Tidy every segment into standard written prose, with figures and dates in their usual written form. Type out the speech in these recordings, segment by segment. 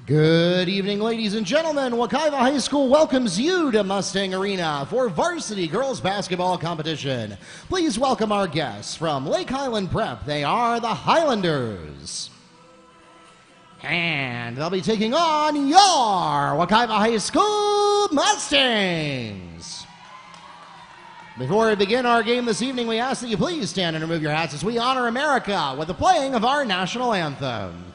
Good evening, ladies and gentlemen. Wekiva High School welcomes you to Mustang Arena for Varsity Girls Basketball Competition. Please welcome our guests from Lake Highland Prep. They are the Highlanders. And they'll be taking on your Wekiva High School Mustangs. Before we begin our game this evening, we ask that you please stand and remove your hats as we honor America with the playing of our national anthem.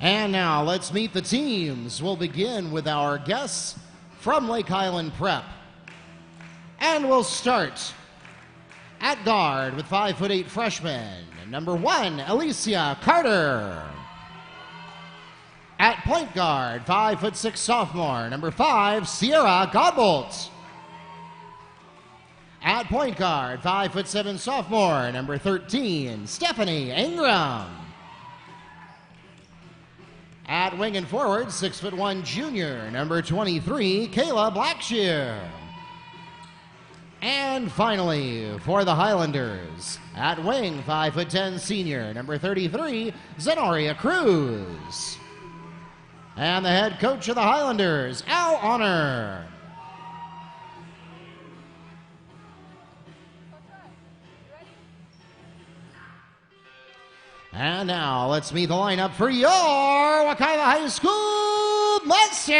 And now let's meet the teams. We'll begin with our guests from Lake Highland Prep. And we'll start at guard with 5'8" freshman, number 1, Alicia Carter. At point guard, 5'6" sophomore, number 5, Sierra Godbolt. At point guard, 5'7" sophomore, number 13, Stephanie Ingram. At wing and forward, 6'1" junior, number 23, Kayla Blackshear. And finally, for the Highlanders, at wing, 5'10" senior, number 33, Zenoria Cruz. And the head coach of the Highlanders, Al Honor. And now let's meet the lineup for your Wekiva High School Mustangs.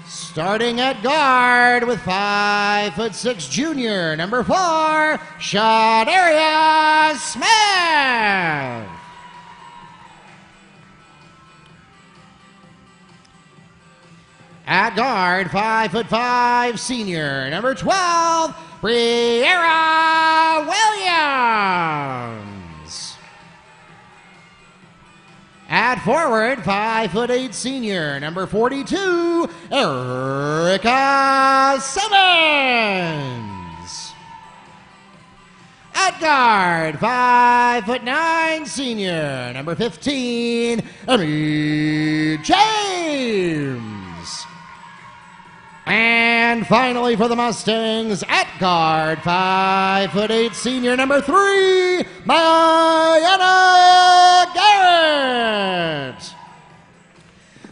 Starting at guard with 5'6" junior, number 4, Shadaria Smith. At guard, 5'5" senior, number 12, Briera Williams. At forward, 5'8" senior, number 42, Erica Simmons. At guard, 5'9" senior, number 15, Emmy James. And finally for the Mustangs, at guard, 5'8" senior, number 3, Mariana Garrett.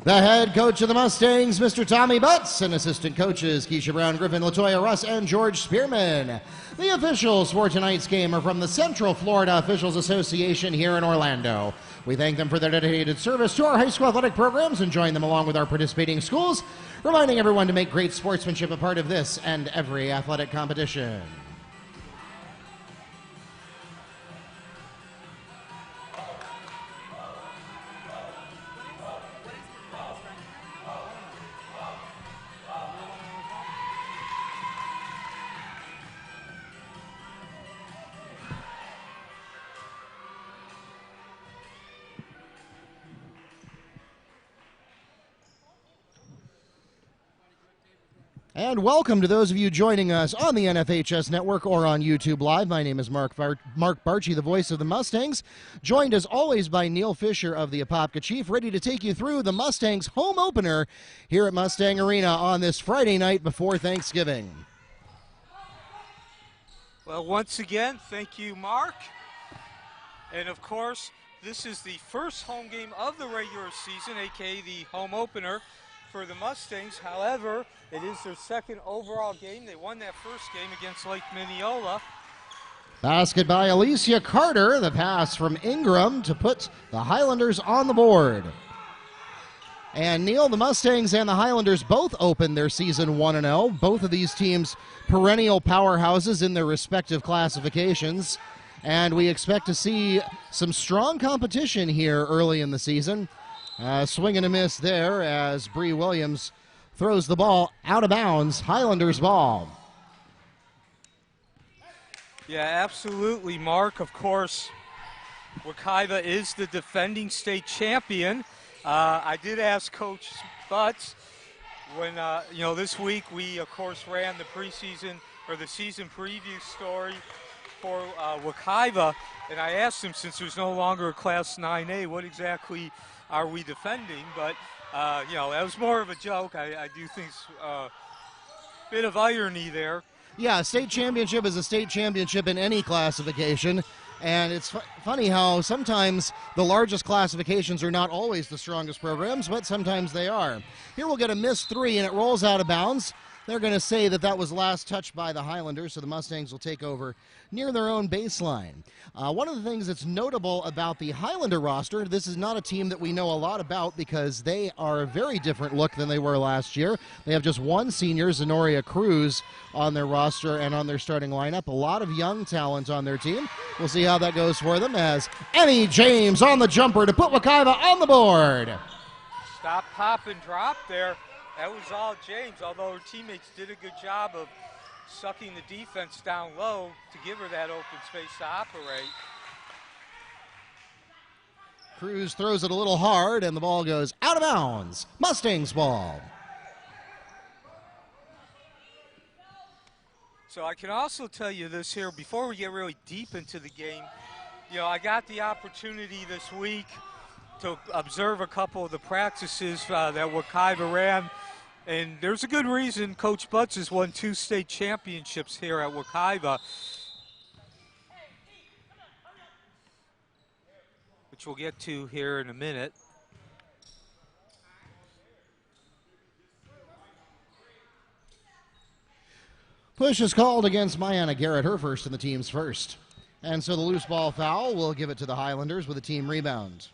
The head coach of the Mustangs, Mr. Tommy Butts, and assistant coaches, Keisha Brown, Griffin, Latoya Russ, and George Spearman. The officials for tonight's game are from the Central Florida Officials Association here in Orlando. We thank them for their dedicated service to our high school athletic programs and join them along with our participating schools, reminding everyone to make great sportsmanship a part of this and every athletic competition. And welcome to those of you joining us on the NFHS Network or on YouTube Live. My name is Mark Barchi, the voice of the Mustangs, joined as always by Neil Fisher of the Apopka Chief, ready to take you through the Mustangs home opener here at Mustang Arena on this Friday night before Thanksgiving. Well, once again, thank you, Mark. And of course, this is the first home game of the regular season, aka the home opener for the Mustangs. However, it is their second overall game. They won that first game against Lake Minneola. Basket by Alicia Carter. The pass from Ingram to put the Highlanders on the board. And Neil, the Mustangs and the Highlanders both opened their season 1-0. Both of these teams perennial powerhouses in their respective classifications. And we expect to see some strong competition here early in the season. Swing and a miss there as Bree Williams throws the ball out of bounds. Highlanders ball. Yeah, absolutely, Mark. Of course, Wekiva is the defending state champion. I did ask Coach Butts when, this week we, of course, ran the preseason or the season preview story for Wekiva, and I asked him, since there's no longer a Class 9A, what exactly are we defending? But, that was more of a joke. I do think a bit of irony there. Yeah, state championship is a state championship in any classification. And it's funny how sometimes the largest classifications are not always the strongest programs, but sometimes they are. Here we'll get a missed three, and it rolls out of bounds. They're going to say that that was last touched by the Highlanders, so the Mustangs will take over near their own baseline. One of the things that's notable about the Highlander roster, this is not a team that we know a lot about because they are a very different look than they were last year. They have just one senior, Zenoria Cruz, on their roster and on their starting lineup. A lot of young talent on their team. We'll see how that goes for them as Annie James on the jumper to put Wekiva on the board. Stop, pop, and drop there. That was all James, although her teammates did a good job of sucking the defense down low to give her that open space to operate. Cruz throws it a little hard, and the ball goes out of bounds. Mustangs ball. So I can also tell you this here, before we get really deep into the game, I got the opportunity this week to observe a couple of the practices that Wekiva ran. And there's a good reason Coach Butts has won 2 state championships here at Wekiva, which we'll get to here in a minute. Push is called against Mayanna Garrett, her first in the team's first. And so the loose ball foul will give it to the Highlanders with a team rebound.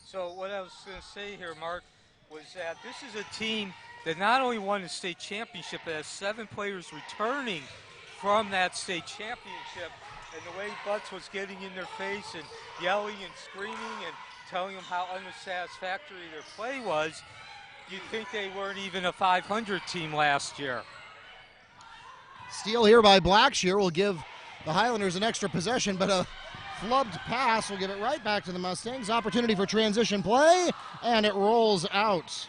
So what I was going to say here, Mark, was that this is a team that not only won the state championship, but has 7 players returning from that state championship. And the way Butts was getting in their face and yelling and screaming and telling them how unsatisfactory their play was, you'd think they weren't even a 500 team last year. Steal here by Blackshear will give the Highlanders an extra possession, but a flubbed pass will give it right back to the Mustangs. Opportunity for transition play, and it rolls out.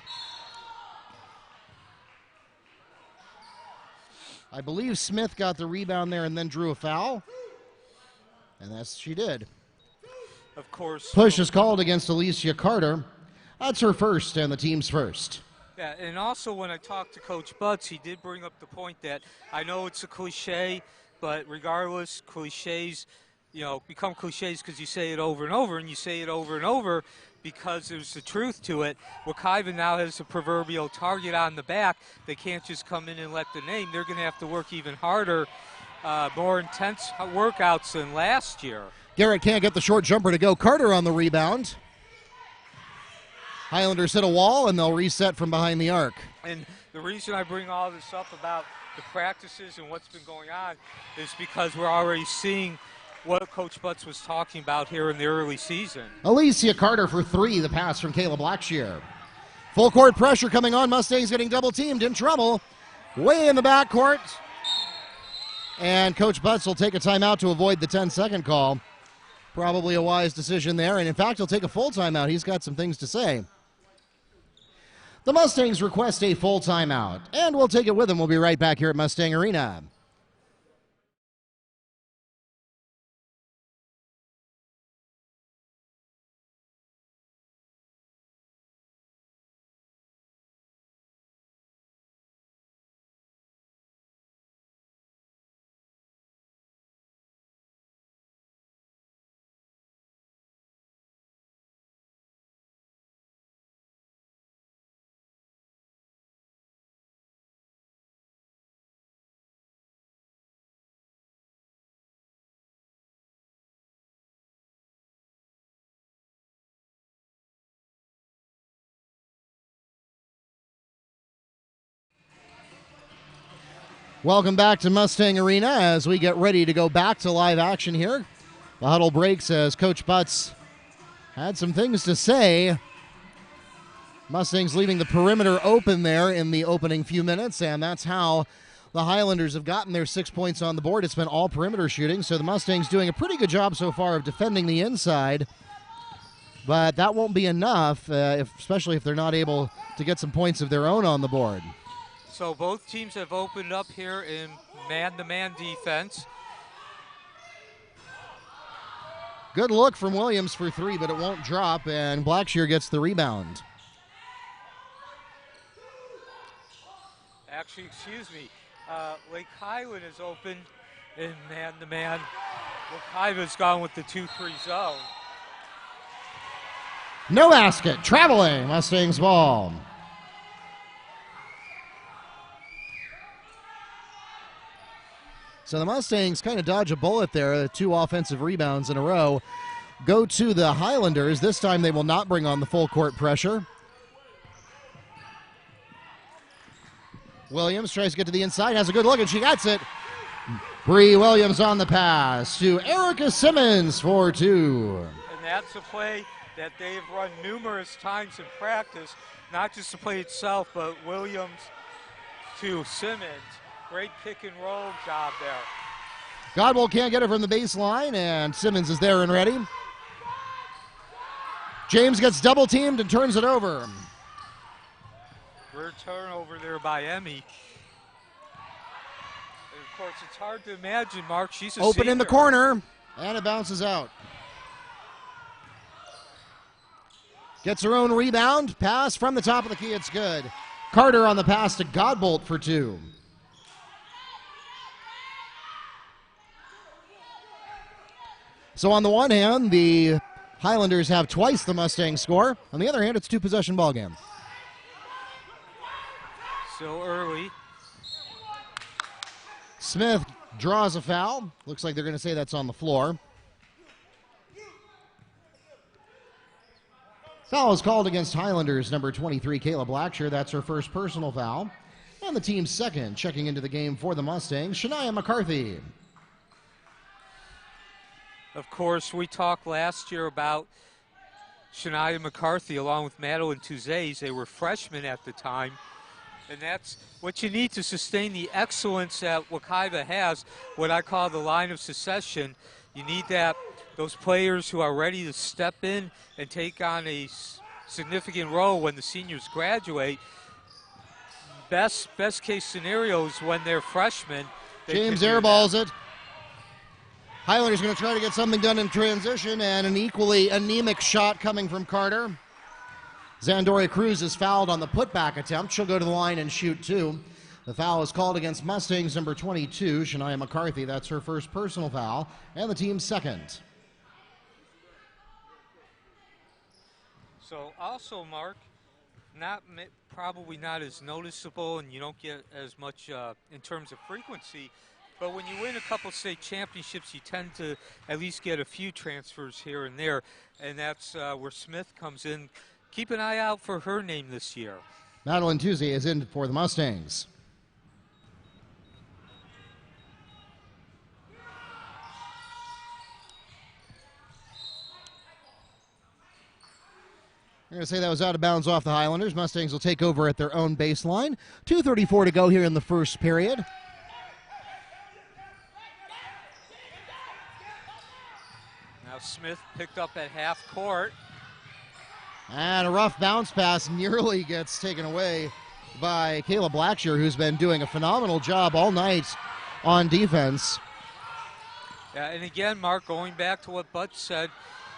I believe Smith got the rebound there and then drew a foul. And that's she did. Of course. Push is called against Alicia Carter. That's her first and the team's first. Yeah, and also when I talked to Coach Butts, he did bring up the point that I know it's a cliche, but regardless, cliches, become cliches because you say it over and over, and you say it over and over because there's the truth to it. Wekiva now has a proverbial target on the back. They can't just come in and let the name. They're going to have to work even harder, more intense workouts than last year. Garrett can't get the short jumper to go. Carter on the rebound. Highlanders hit a wall, and they'll reset from behind the arc. And the reason I bring all this up about the practices and what's been going on is because we're already seeing what Coach Butts was talking about here in the early season. Alicia Carter for 3, the pass from Kayla Blackshear. Full court pressure coming on. Mustangs getting double teamed, in trouble. Way in the backcourt. And Coach Butts will take a timeout to avoid the 10-second call. Probably a wise decision there, and in fact, he'll take a full timeout. He's got some things to say. The Mustangs request a full timeout, and we'll take it with them. We'll be right back here at Mustang Arena. Welcome back to Mustang Arena as we get ready to go back to live action here. The huddle breaks as Coach Butts had some things to say. Mustangs leaving the perimeter open there in the opening few minutes, and that's how the Highlanders have gotten their 6 points on the board. It's been all perimeter shooting, so the Mustangs doing a pretty good job so far of defending the inside. But that won't be enough, especially if they're not able to get some points of their own on the board. So both teams have opened up here in man-to-man defense. Good look from Williams for three, but it won't drop, and Blackshear gets the rebound. Actually, excuse me, Lake Highland is open in man-to-man. Wekiva's gone with the 2-3 zone. No basket, traveling, Mustangs ball. So the Mustangs kind of dodge a bullet there, 2 offensive rebounds in a row. Go to the Highlanders. This time they will not bring on the full court pressure. Williams tries to get to the inside, has a good look, and she gets it. Bree Williams on the pass to Erica Simmons for 2. And that's a play that they've run numerous times in practice, not just the play itself, but Williams to Simmons. Great pick and roll job there. Godbolt can't get it from the baseline, and Simmons is there and ready. James gets double teamed and turns it over. Rear turnover there by Emmy. And of course, it's hard to imagine, Mark. She's a open senior. in the corner, and it bounces out. Gets her own rebound. Pass from the top of the key. It's good. Carter on the pass to Godbolt for 2. So on the one hand, the Highlanders have twice the Mustangs score. On the other hand, it's 2-possession ball game. So early. Smith draws a foul. Looks like they're going to say that's on the floor. Foul is called against Highlanders, number 23, Kayla Blackshear. That's her first personal foul. And the team's second, checking into the game for the Mustangs, Shania McCarthy. Of course, we talked last year about Shania McCarthy along with Madeline Tuzays. They were freshmen at the time. And that's what you need to sustain the excellence that Wekiva has, what I call the line of succession. You need those players who are ready to step in and take on a significant role when the seniors graduate. Best case scenario is when they're freshmen. James airballs it. Highlanders going to try to get something done in transition, and an equally anemic shot coming from Carter. Zandoria Cruz is fouled on the putback attempt. She'll go to the line and shoot 2. The foul is called against Mustangs number 22, Shania McCarthy. That's her first personal foul, and the team's second. So also, Mark, probably not as noticeable, and you don't get as much in terms of frequency. But when you win a couple state championships, you tend to at least get a few transfers here and there, and that's where Smith comes in. Keep an eye out for her name this year. Madeline Tuesday is in for the Mustangs. I'm going to say that was out of bounds off the Highlanders. Mustangs will take over at their own baseline. 2:34 to go here in the first period. Now Smith picked up at half court. And a rough bounce pass nearly gets taken away by Caleb Blackshear, who's been doing a phenomenal job all night on defense. Yeah, and again, Mark, going back to what Bud said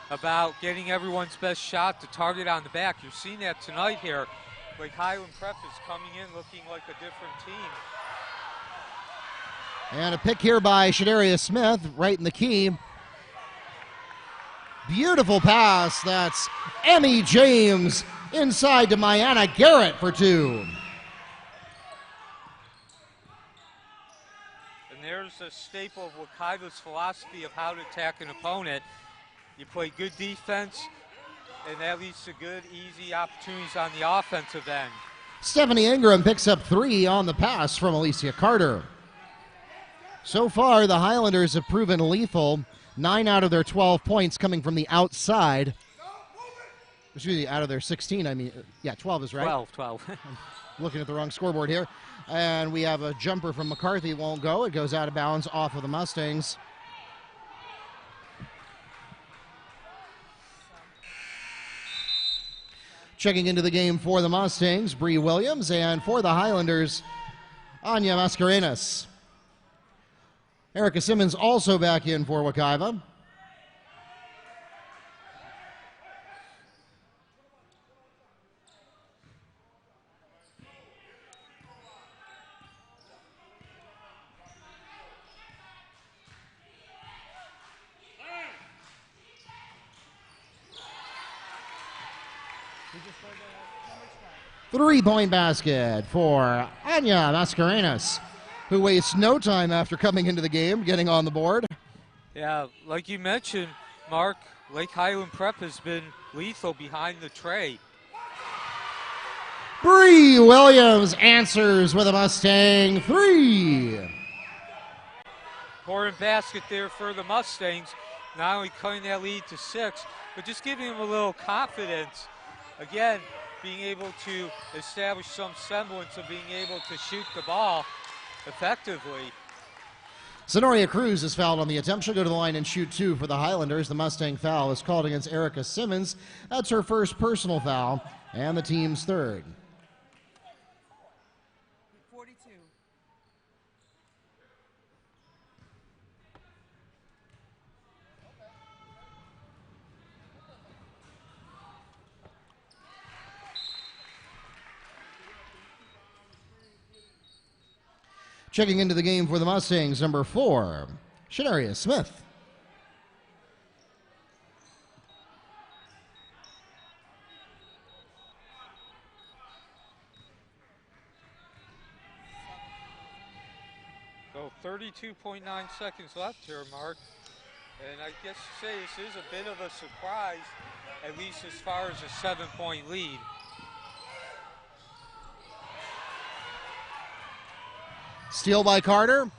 about getting everyone's best shot to target on the back, you're seeing that tonight here. Like Highland Prep is coming in looking like a different team. And a pick here by Shadaria Smith, right in the key. Beautiful pass. That's Emmy James inside to Mayanna Garrett for 2. And there's a staple of Wekiva's philosophy of how to attack an opponent. You play good defense, and that leads to good, easy opportunities on the offensive end. Stephanie Ingram picks up 3 on the pass from Alicia Carter. So far, the Highlanders have proven lethal. 9 out of their 12 points coming from the outside. Excuse me, out of their 16, I mean, yeah, 12 is right. 12. Looking at the wrong scoreboard here. And we have a jumper from McCarthy, won't go. It goes out of bounds off of the Mustangs. Checking into the game for the Mustangs, Bree Williams, and for the Highlanders, Anya Mascarenas. Erica Simmons also back in for Wekiva. Three-point basket for Anya Mascarenas, who wastes no time after coming into the game, getting on the board. Yeah, like you mentioned, Mark, Lake Highland Prep has been lethal behind the tray. Bree Williams answers with a Mustang 3. Important basket there for the Mustangs, not only cutting that lead to 6, but just giving them a little confidence. Again, being able to establish some semblance of being able to shoot the ball effectively. Zenoria Cruz is fouled on the attempt. She'll go to the line and shoot 2 for the Highlanders. The Mustang foul is called against Erica Simmons. That's her first personal foul and the team's third. 42. Checking into the game for the Mustangs, number 4, Shadaria Smith. So 32.9 seconds left here, Mark. And I guess to say this is a bit of a surprise, at least as far as a 7-point lead. Steal by Carter.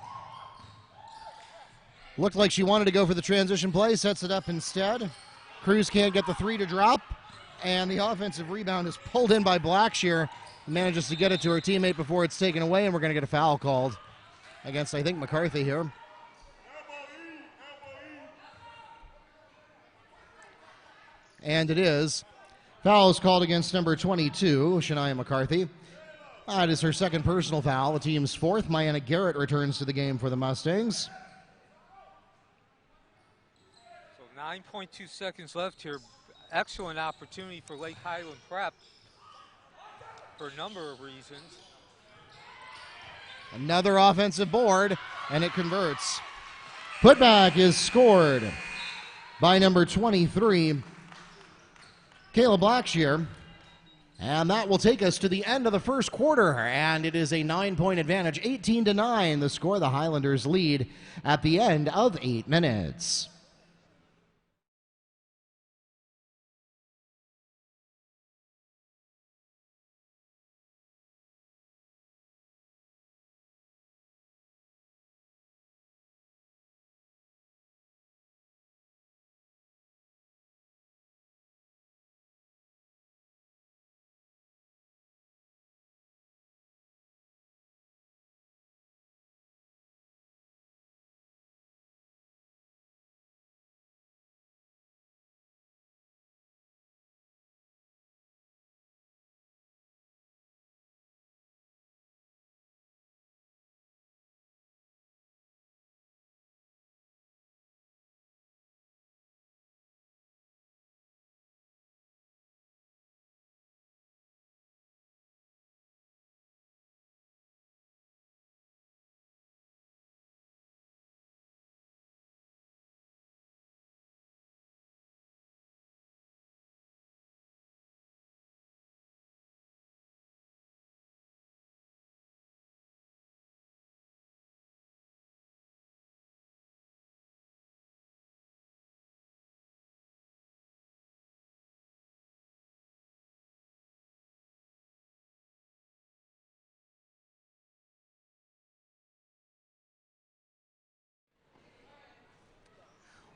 Looked like she wanted to go for the transition play, sets it up instead. Cruz can't get the 3 to drop, and the offensive rebound is pulled in by Blackshear. Manages to get it to her teammate before it's taken away, and we're going to get a foul called against, I think, McCarthy here. And it is. Foul is called against number 22, Shania McCarthy. That is her second personal foul, the team's fourth. Mayanna Garrett returns to the game for the Mustangs. So 9.2 seconds left here. Excellent opportunity for Lake Highland Prep for a number of reasons. Another offensive board, and it converts. Putback is scored by number 23, Kayla Blackshear. And that will take us to the end of the first quarter, and it is a 9-point advantage, 18-9, the score. The Highlanders lead at the end of 8 minutes.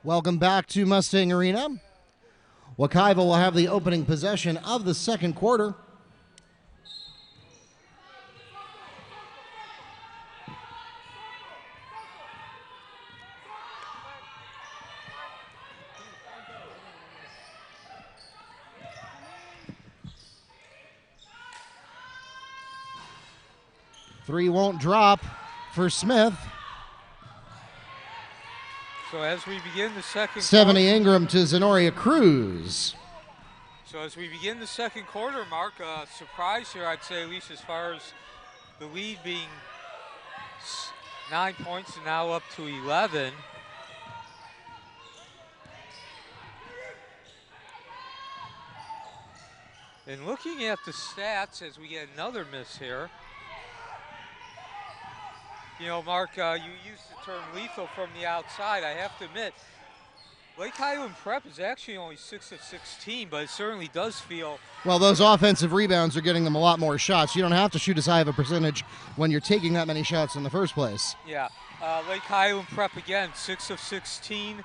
Welcome back to Mustang Arena. Wekiva will have the opening possession of the second quarter. Three won't drop for Smith. So as we begin the second Stephanie quarter, Ingram to Zenoria Cruz. So as we begin the second quarter, Mark, surprise here, I'd say, at least as far as the lead being 9 points and now up to 11. And looking at the stats as we get another miss here, you know, Mark, you used the term lethal from the outside. I have to admit, Lake Highland Prep is actually only 6 of 16, but it certainly does feel. Well, those offensive rebounds are getting them a lot more shots. You don't have to shoot as high of a percentage when you're taking that many shots in the first place. Yeah, Lake Highland Prep again, 6 of 16.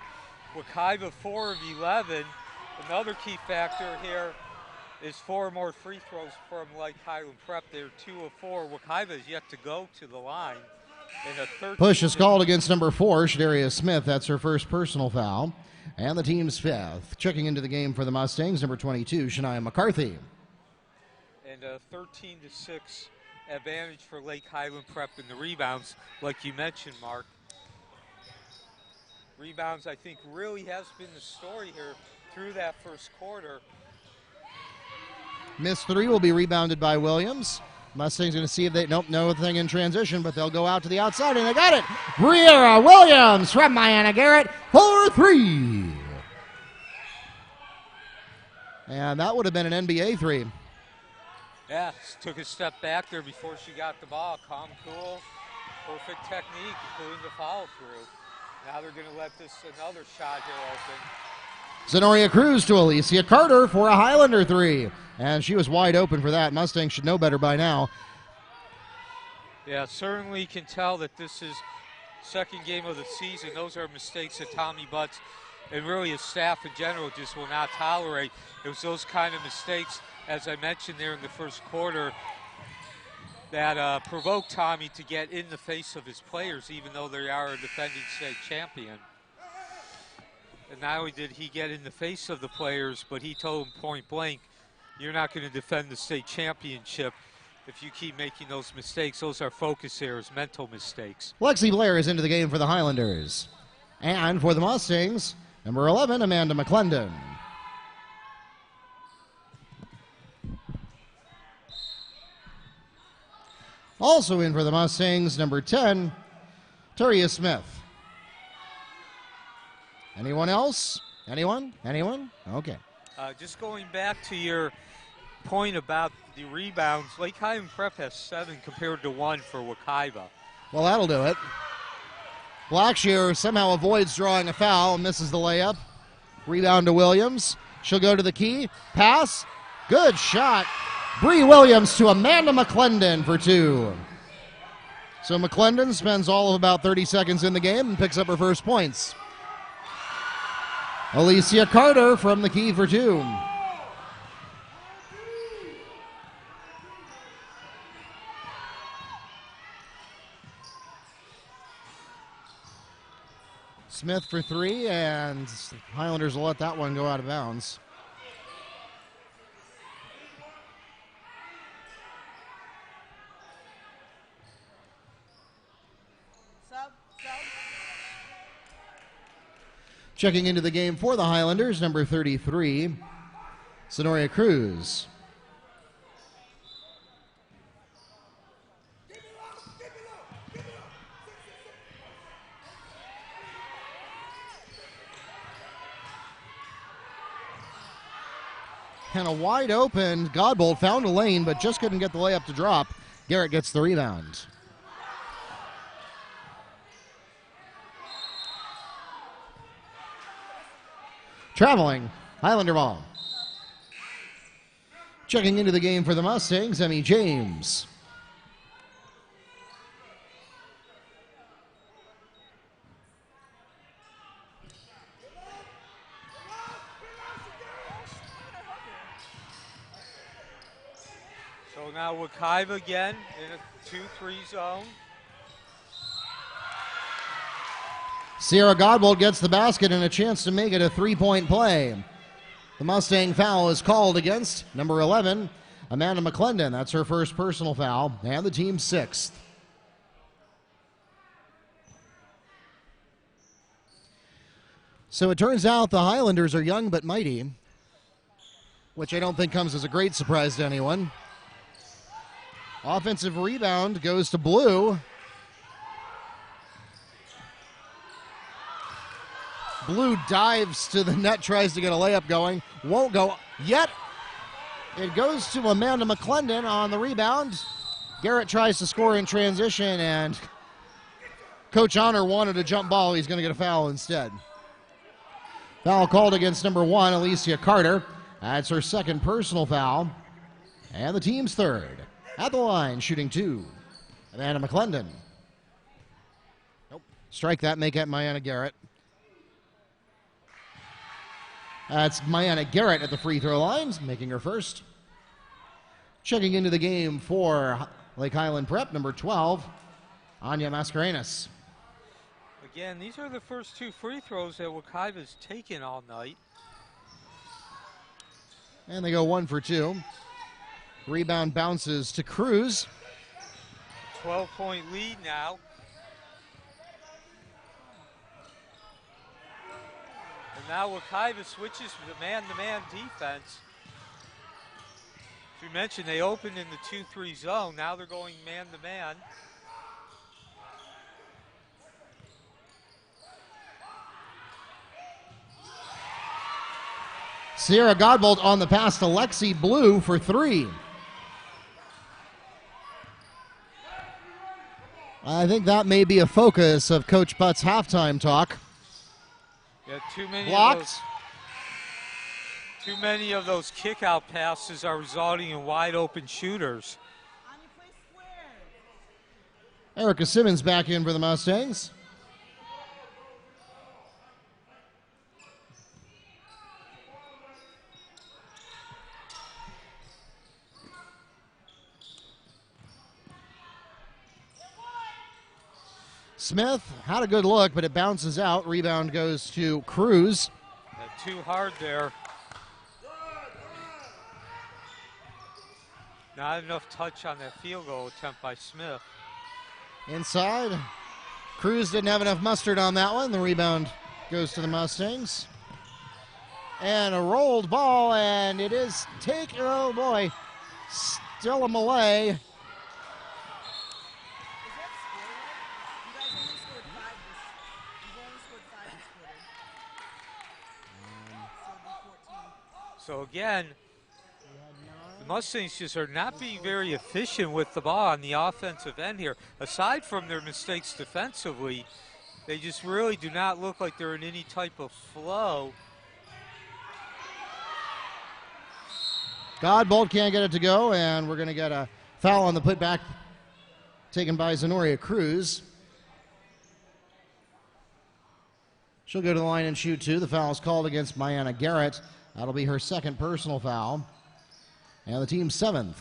Wekiva 4 of 11. Another key factor here is 4 more free throws from Lake Highland Prep. They're 2 of 4. Wekiva is yet to go to the line. Push is called against number 4, Shadaria Smith. That's her first personal foul. And the team's fifth. Checking into the game for the Mustangs, number 22, Shania McCarthy. And a 13-6 advantage for Lake Highland Prep in the rebounds, like you mentioned, Mark. Rebounds, I think, really has been the story here through that first quarter. Miss 3 will be rebounded by Williams. Mustangs going to see if they, nope, no thing in transition, but they'll go out to the outside, and they got it. Briera Williams from Miana Garrett for 3. And that would have been an NBA 3. Yeah, took a step back there before she got the ball. Calm, cool, perfect technique, including the follow through. Now they're going to let this another shot here open. Zenoria Cruz to Alicia Carter for a Highlander 3. And she was wide open for that. Mustangs should know better by now. Yeah, certainly can tell that this is second game of the season. Those are mistakes that Tommy Butts and really his staff in general just will not tolerate. It was those kind of mistakes, as I mentioned there in the first quarter, that provoked Tommy to get in the face of his players, even though they are a defending state champion. And not only did he get in the face of the players, but he told them point blank, you're not going to defend the state championship if you keep making those mistakes. Those are focus errors, mental mistakes. Lexi Blair is into the game for the Highlanders. And for the Mustangs, number 11, Amanda McClendon. Also in for the Mustangs, number 10, Taria Smith. Anyone else? Anyone? Anyone? Okay. Just going back to your point about the rebounds, Lake Highland Prep has 7 compared to 1 for Wekiva. Well, that'll do it. Blackshear somehow avoids drawing a foul and misses the layup. Rebound to Williams. She'll go to the key. Pass. Good shot. Bree Williams to Amanda McClendon for 2. So McClendon spends all of about 30 seconds in the game and picks up her first points. Alicia Carter from the key for 2. Smith for 3, and Highlanders will let that one go out of bounds. Checking into the game for the Highlanders, number 33, Zenoria Cruz. And a wide open Godbolt found a lane, but just couldn't get the layup to drop. Garrett gets the rebound. Traveling, Highlander ball. Checking into the game for the Mustangs, Emmy James. So now Wekiva again in a 2-3 zone. Sierra Godbold gets the basket and a chance to make it a three-point play. The Mustang foul is called against number 11, Amanda McClendon. That's her first personal foul, and the team's sixth. So it turns out the Highlanders are young but mighty, which I don't think comes as a great surprise to anyone. Offensive rebound goes to Blue. Blue dives to the net, tries to get a layup going. Won't go yet. It goes to Amanda McClendon on the rebound. Garrett tries to score in transition, and Coach Honor wanted a jump ball. He's going to get a foul instead. Foul called against number 1, Alicia Carter. That's her second personal foul. And the team's third. At the line, shooting 2, Amanda McClendon. Nope. Strike that, make it Mayanna Garrett. That's Mayanna Garrett at the free throw lines, making her first. Checking into the game for Lake Highland Prep, number 12, Anya Mascarenas. Again, these are the first 2 free throws that Wekiva's taken all night. And they go 1 for 2. Rebound bounces to Cruz. 12-point lead now. And now Wekiva switches to the man-to-man defense. As we mentioned, they opened in the 2-3 zone. Now they're going man-to-man. Sierra Godbold on the pass to Lexi Blue for 3. I think that may be a focus of Coach Butt's halftime talk. Yeah, too many of those kick-out passes are resulting in wide-open shooters. Erica Simmons back in for the Mustangs. Smith had a good look, but it bounces out. Rebound goes to Cruz. Too hard there. Not enough touch on that field goal attempt by Smith. Inside. Cruz didn't have enough mustard on that one. The rebound goes to the Mustangs. And a rolled ball, and it is taken. Oh boy. Still a melee. So again, the Mustangs just are not being very efficient with the ball on the offensive end here. Aside from their mistakes defensively, they just really do not look like they're in any type of flow. Godbold can't get it to go, and we're going to get a foul on the putback taken by Zenoria Cruz. She'll go to the line and shoot 2. The foul is called against Mayanna Garrett. That'll be her second personal foul. And the team's 7th.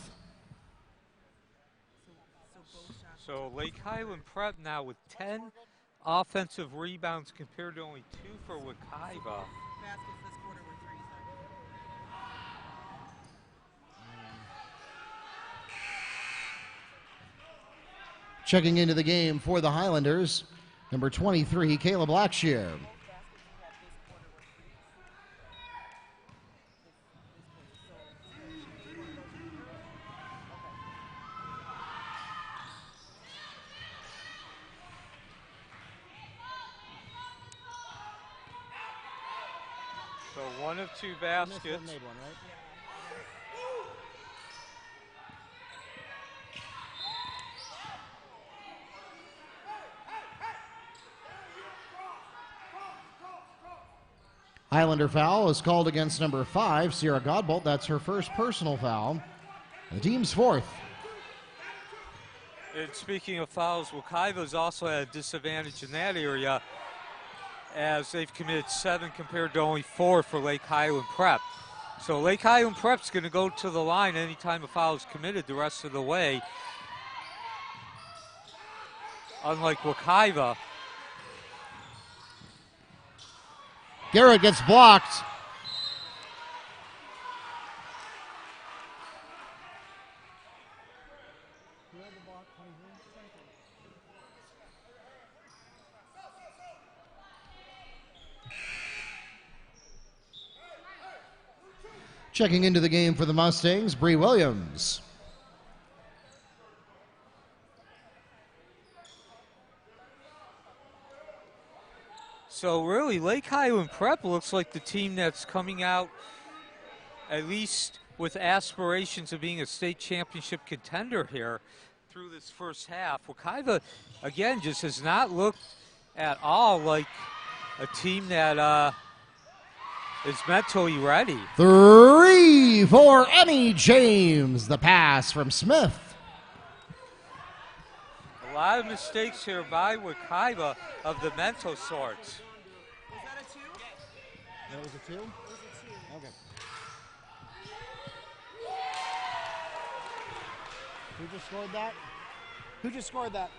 So Lake Highland Prep now with 10 offensive rebounds compared to only 2 for Wekiva. Checking into the game for the Highlanders, number 23, Kayla Blackshear. So 1 of 2 baskets. Highlander foul is called against number 5, Sierra Godbold. That's her first personal foul. The team's 4th. And speaking of fouls, Wekiva's also had a disadvantage in that area, as they've committed 7 compared to only 4 for Lake Highland Prep. So Lake Highland Prep's going to go to the line anytime a foul is committed the rest of the way. Unlike Wekiva. Garrett gets blocked. Checking into the game for the Mustangs, Bree Williams. So really, Lake Highland Prep looks like the team that's coming out at least with aspirations of being a state championship contender here through this first half. Wekiva, again, just has not looked at all like a team that is mentally ready. 3 for Emmy James. The pass from Smith. A lot of mistakes here by Wekiva of the mental sorts. That was a 2? Okay. Who just scored that? Who just scored that?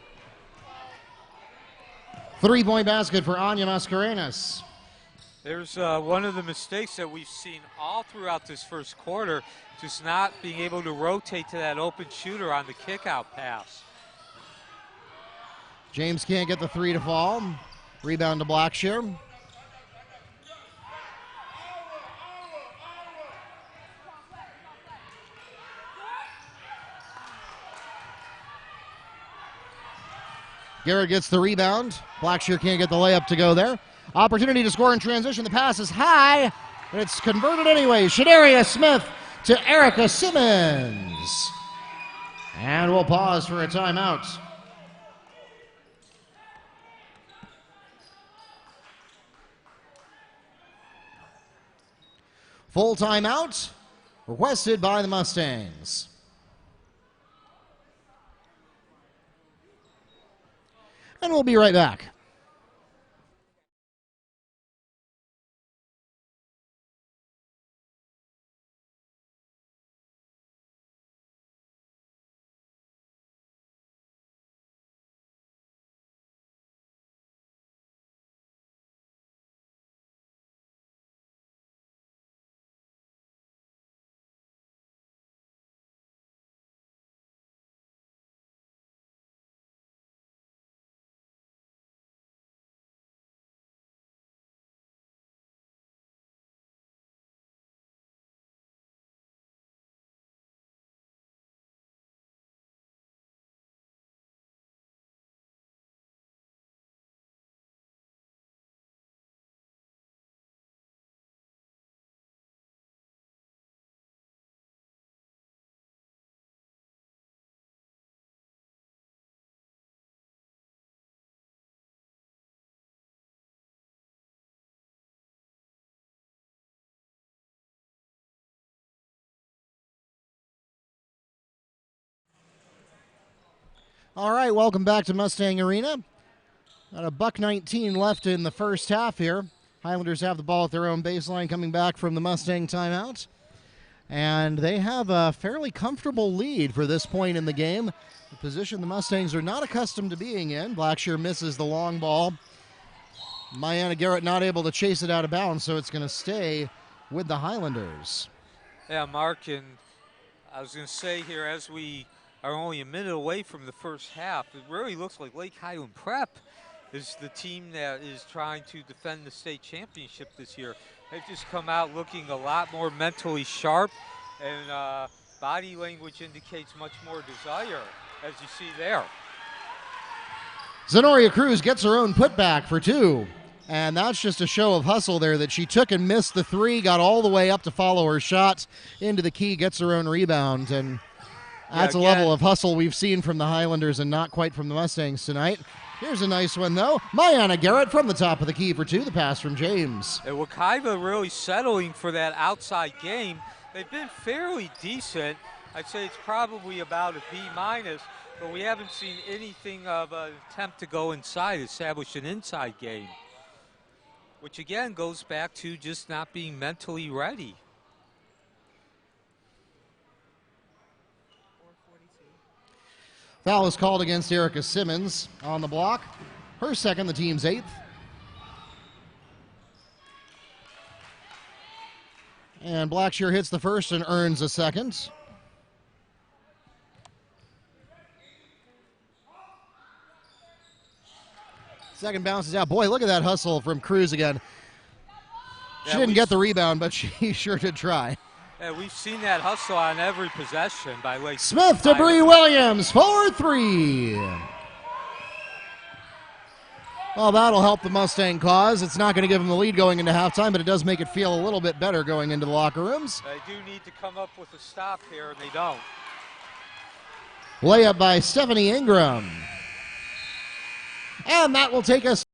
3-point basket for Anya Mascarenas. There's one of the mistakes that we've seen all throughout this first quarter, just not being able to rotate to that open shooter on the kickout pass. James can't get the 3 to fall. Rebound to Blackshear. Garrett gets the rebound. Blackshear can't get the layup to go there. Opportunity to score in transition. The pass is high, and it's converted anyway. Shadaria Smith to Erica Simmons. And we'll pause for a timeout. Full timeout requested by the Mustangs. And we'll be right back. All right, welcome back to Mustang Arena. Got a $1:19 left in the first half here. Highlanders have the ball at their own baseline coming back from the Mustang timeout. And they have a fairly comfortable lead for this point in the game. A position the Mustangs are not accustomed to being in. Blackshear misses the long ball. Mayanna Garrett not able to chase it out of bounds, so it's going to stay with the Highlanders. Yeah, Mark, and I was going to say here, as we are only a minute away from the first half, it really looks like Lake Highland Prep is the team that is trying to defend the state championship this year. They've just come out looking a lot more mentally sharp, and body language indicates much more desire, as you see there. Zenoria Cruz gets her own putback for 2. And that's just a show of hustle there that she took and missed the 3, got all the way up to follow her shot into the key, gets her own rebound. And that's a level of hustle we've seen from the Highlanders and not quite from the Mustangs tonight. Here's a nice one, though. Mayanna Garrett from the top of the key for 2. The pass from James. And Wekiva really settling for that outside game. They've been fairly decent. I'd say it's probably about a B-, but we haven't seen anything of an attempt to go inside, establish an inside game, which again goes back to just not being mentally ready. Foul is called against Erica Simmons on the block. Her second, the team's 8th. And Blackshear hits the first and earns a second. Second bounces out. Boy, look at that hustle from Cruz again. She didn't get the rebound, but she sure did try. Yeah, we've seen that hustle on every possession by Lake Smith to Bree Williams for 3. Well, that'll help the Mustang cause. It's not going to give them the lead going into halftime, but it does make it feel a little bit better going into the locker rooms. They do need to come up with a stop here, and they don't. Layup by Stephanie Ingram. And that will take us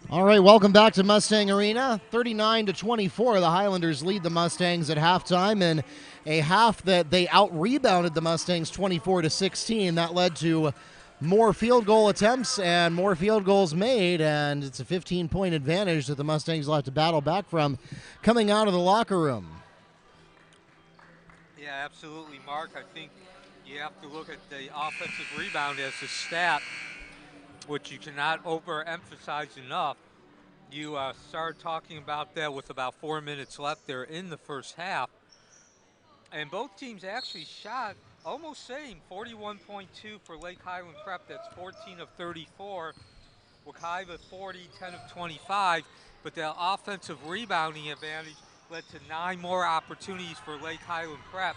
All right, welcome back to Mustang Arena. 39-24, the Highlanders lead the Mustangs at halftime in a half that they out-rebounded the Mustangs 24-16. That led to more field goal attempts and more field goals made, and it's a 15-point advantage that the Mustangs will have to battle back from coming out of the locker room. Yeah, absolutely, Mark. I think you have to look at the offensive rebound as a stat, which you cannot overemphasize enough. You started talking about that with about 4 minutes left there in the first half. And both teams actually shot almost same, 41.2 for Lake Highland Prep. That's 14 of 34. Wekiva 40, 10 of 25. But the offensive rebounding advantage led to 9 more opportunities for Lake Highland Prep.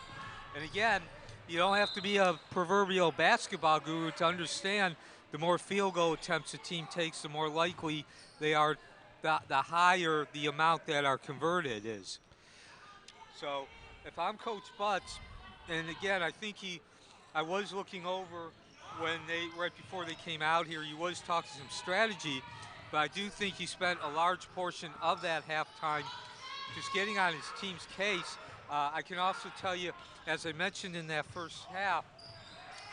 And again, you don't have to be a proverbial basketball guru to understand the more field goal attempts a team takes, the more likely they are, the higher the amount that are converted is. So if I'm Coach Butts, and again, I think I was looking over right before they came out here, he was talking some strategy, but I do think he spent a large portion of that halftime just getting on his team's case. I can also tell you, as I mentioned in that first half,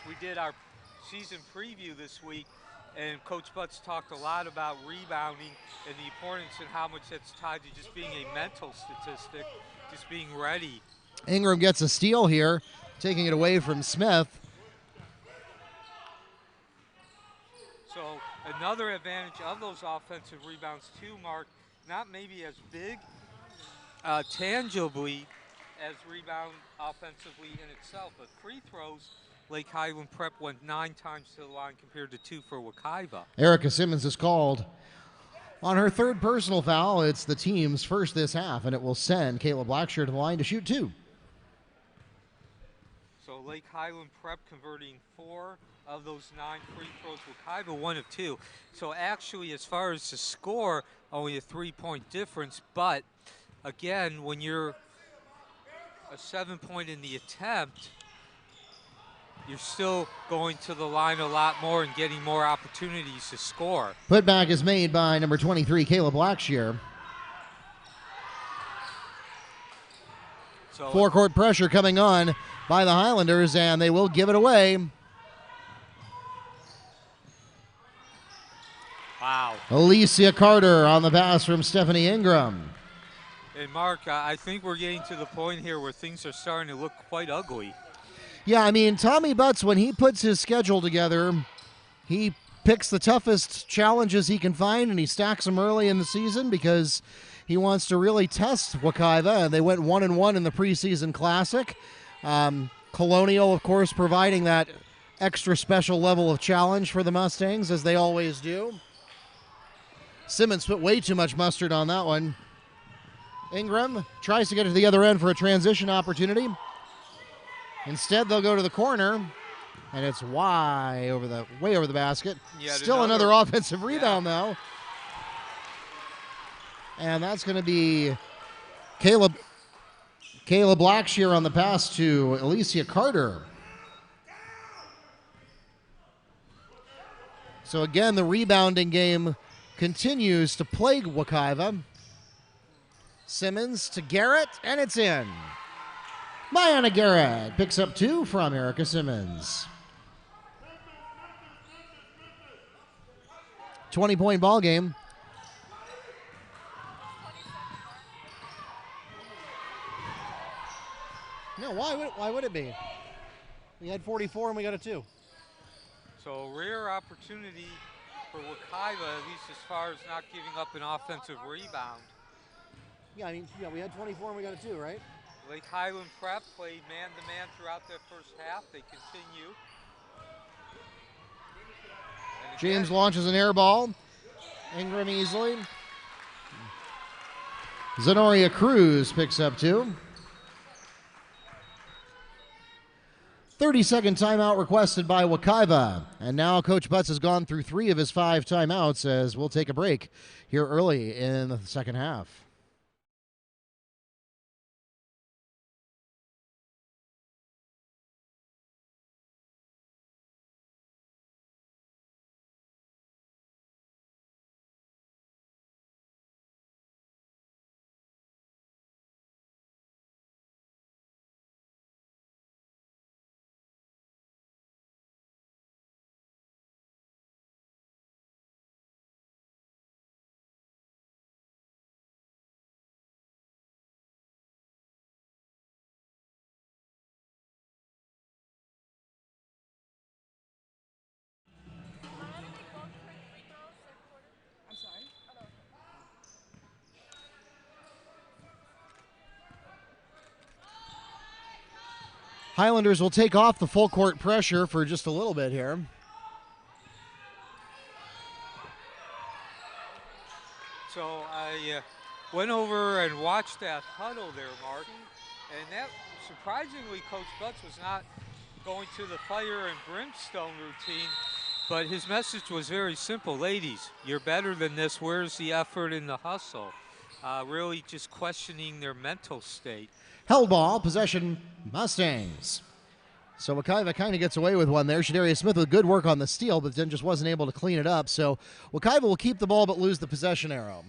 we did our season preview this week, and Coach Butts talked a lot about rebounding and the importance and how much that's tied to just being a mental statistic, just being ready. Ingram gets a steal here, taking it away from Smith. So another advantage of those offensive rebounds too, Mark, not maybe as big tangibly as rebound offensively in itself, but free throws, Lake Highland Prep went 9 times to the line compared to 2 for Wekiva. Erica Simmons is called on her third personal foul. It's the team's first this half, and it will send Kayla Blackshear to the line to shoot 2. So Lake Highland Prep converting 4 of those 9 free throws. Wekiva 1 of 2. So actually, as far as the score, only a 3-point difference. But again, when you're a 7-point in the attempt, you're still going to the line a lot more and getting more opportunities to score. Putback is made by number 23, Kayla Blackshear. So Forecourt pressure coming on by the Highlanders, and they will give it away. Wow. Alicia Carter on the pass from Stephanie Ingram. And Mark, I think we're getting to the point here where things are starting to look quite ugly. Yeah, I mean, Tommy Butts, when he puts his schedule together, he picks the toughest challenges he can find, and he stacks them early in the season because he wants to really test Wekiva. They went 1-1 in the preseason classic. Colonial, of course, providing that extra special level of challenge for the Mustangs, as they always do. Simmons put way too much mustard on that one. Ingram tries to get to the other end for a transition opportunity. Instead, they'll go to the corner, and it's way over the basket. Yeah, Still another offensive rebound, though. And that's going to be Kayla Blackshear on the pass to Alicia Carter. So again, the rebounding game continues to plague Wekiva. Simmons to Garrett, and it's in. Mayanna Garrett picks up 2 from Erica Simmons. 20-point ball game. No, why would it be? We had 44 and we got a 2. So rare opportunity for Wekiva, at least as far as not giving up an offensive rebound. Yeah, I mean, we had 24 and we got a 2, right? Lake Highland Prep played man-to-man throughout their first half. They continue. James launches an air ball. Ingram easily. Zenoria Cruz picks up 2. 30-second timeout requested by Wekiva. And now Coach Butts has gone through 3 of his 5 timeouts, as we'll take a break here early in the second half. Highlanders will take off the full court pressure for just a little bit here. So I went over and watched that huddle there, Mark, and that surprisingly, Coach Butts was not going to the fire and brimstone routine, but his message was very simple. Ladies, you're better than this. Where's the effort in the hustle? Really just questioning their mental state. Held ball, possession, Mustangs. So Wekiva kind of gets away with one there. Shadaria Smith with good work on the steal, but then just wasn't able to clean it up. So Wekiva will keep the ball but lose the possession arrow.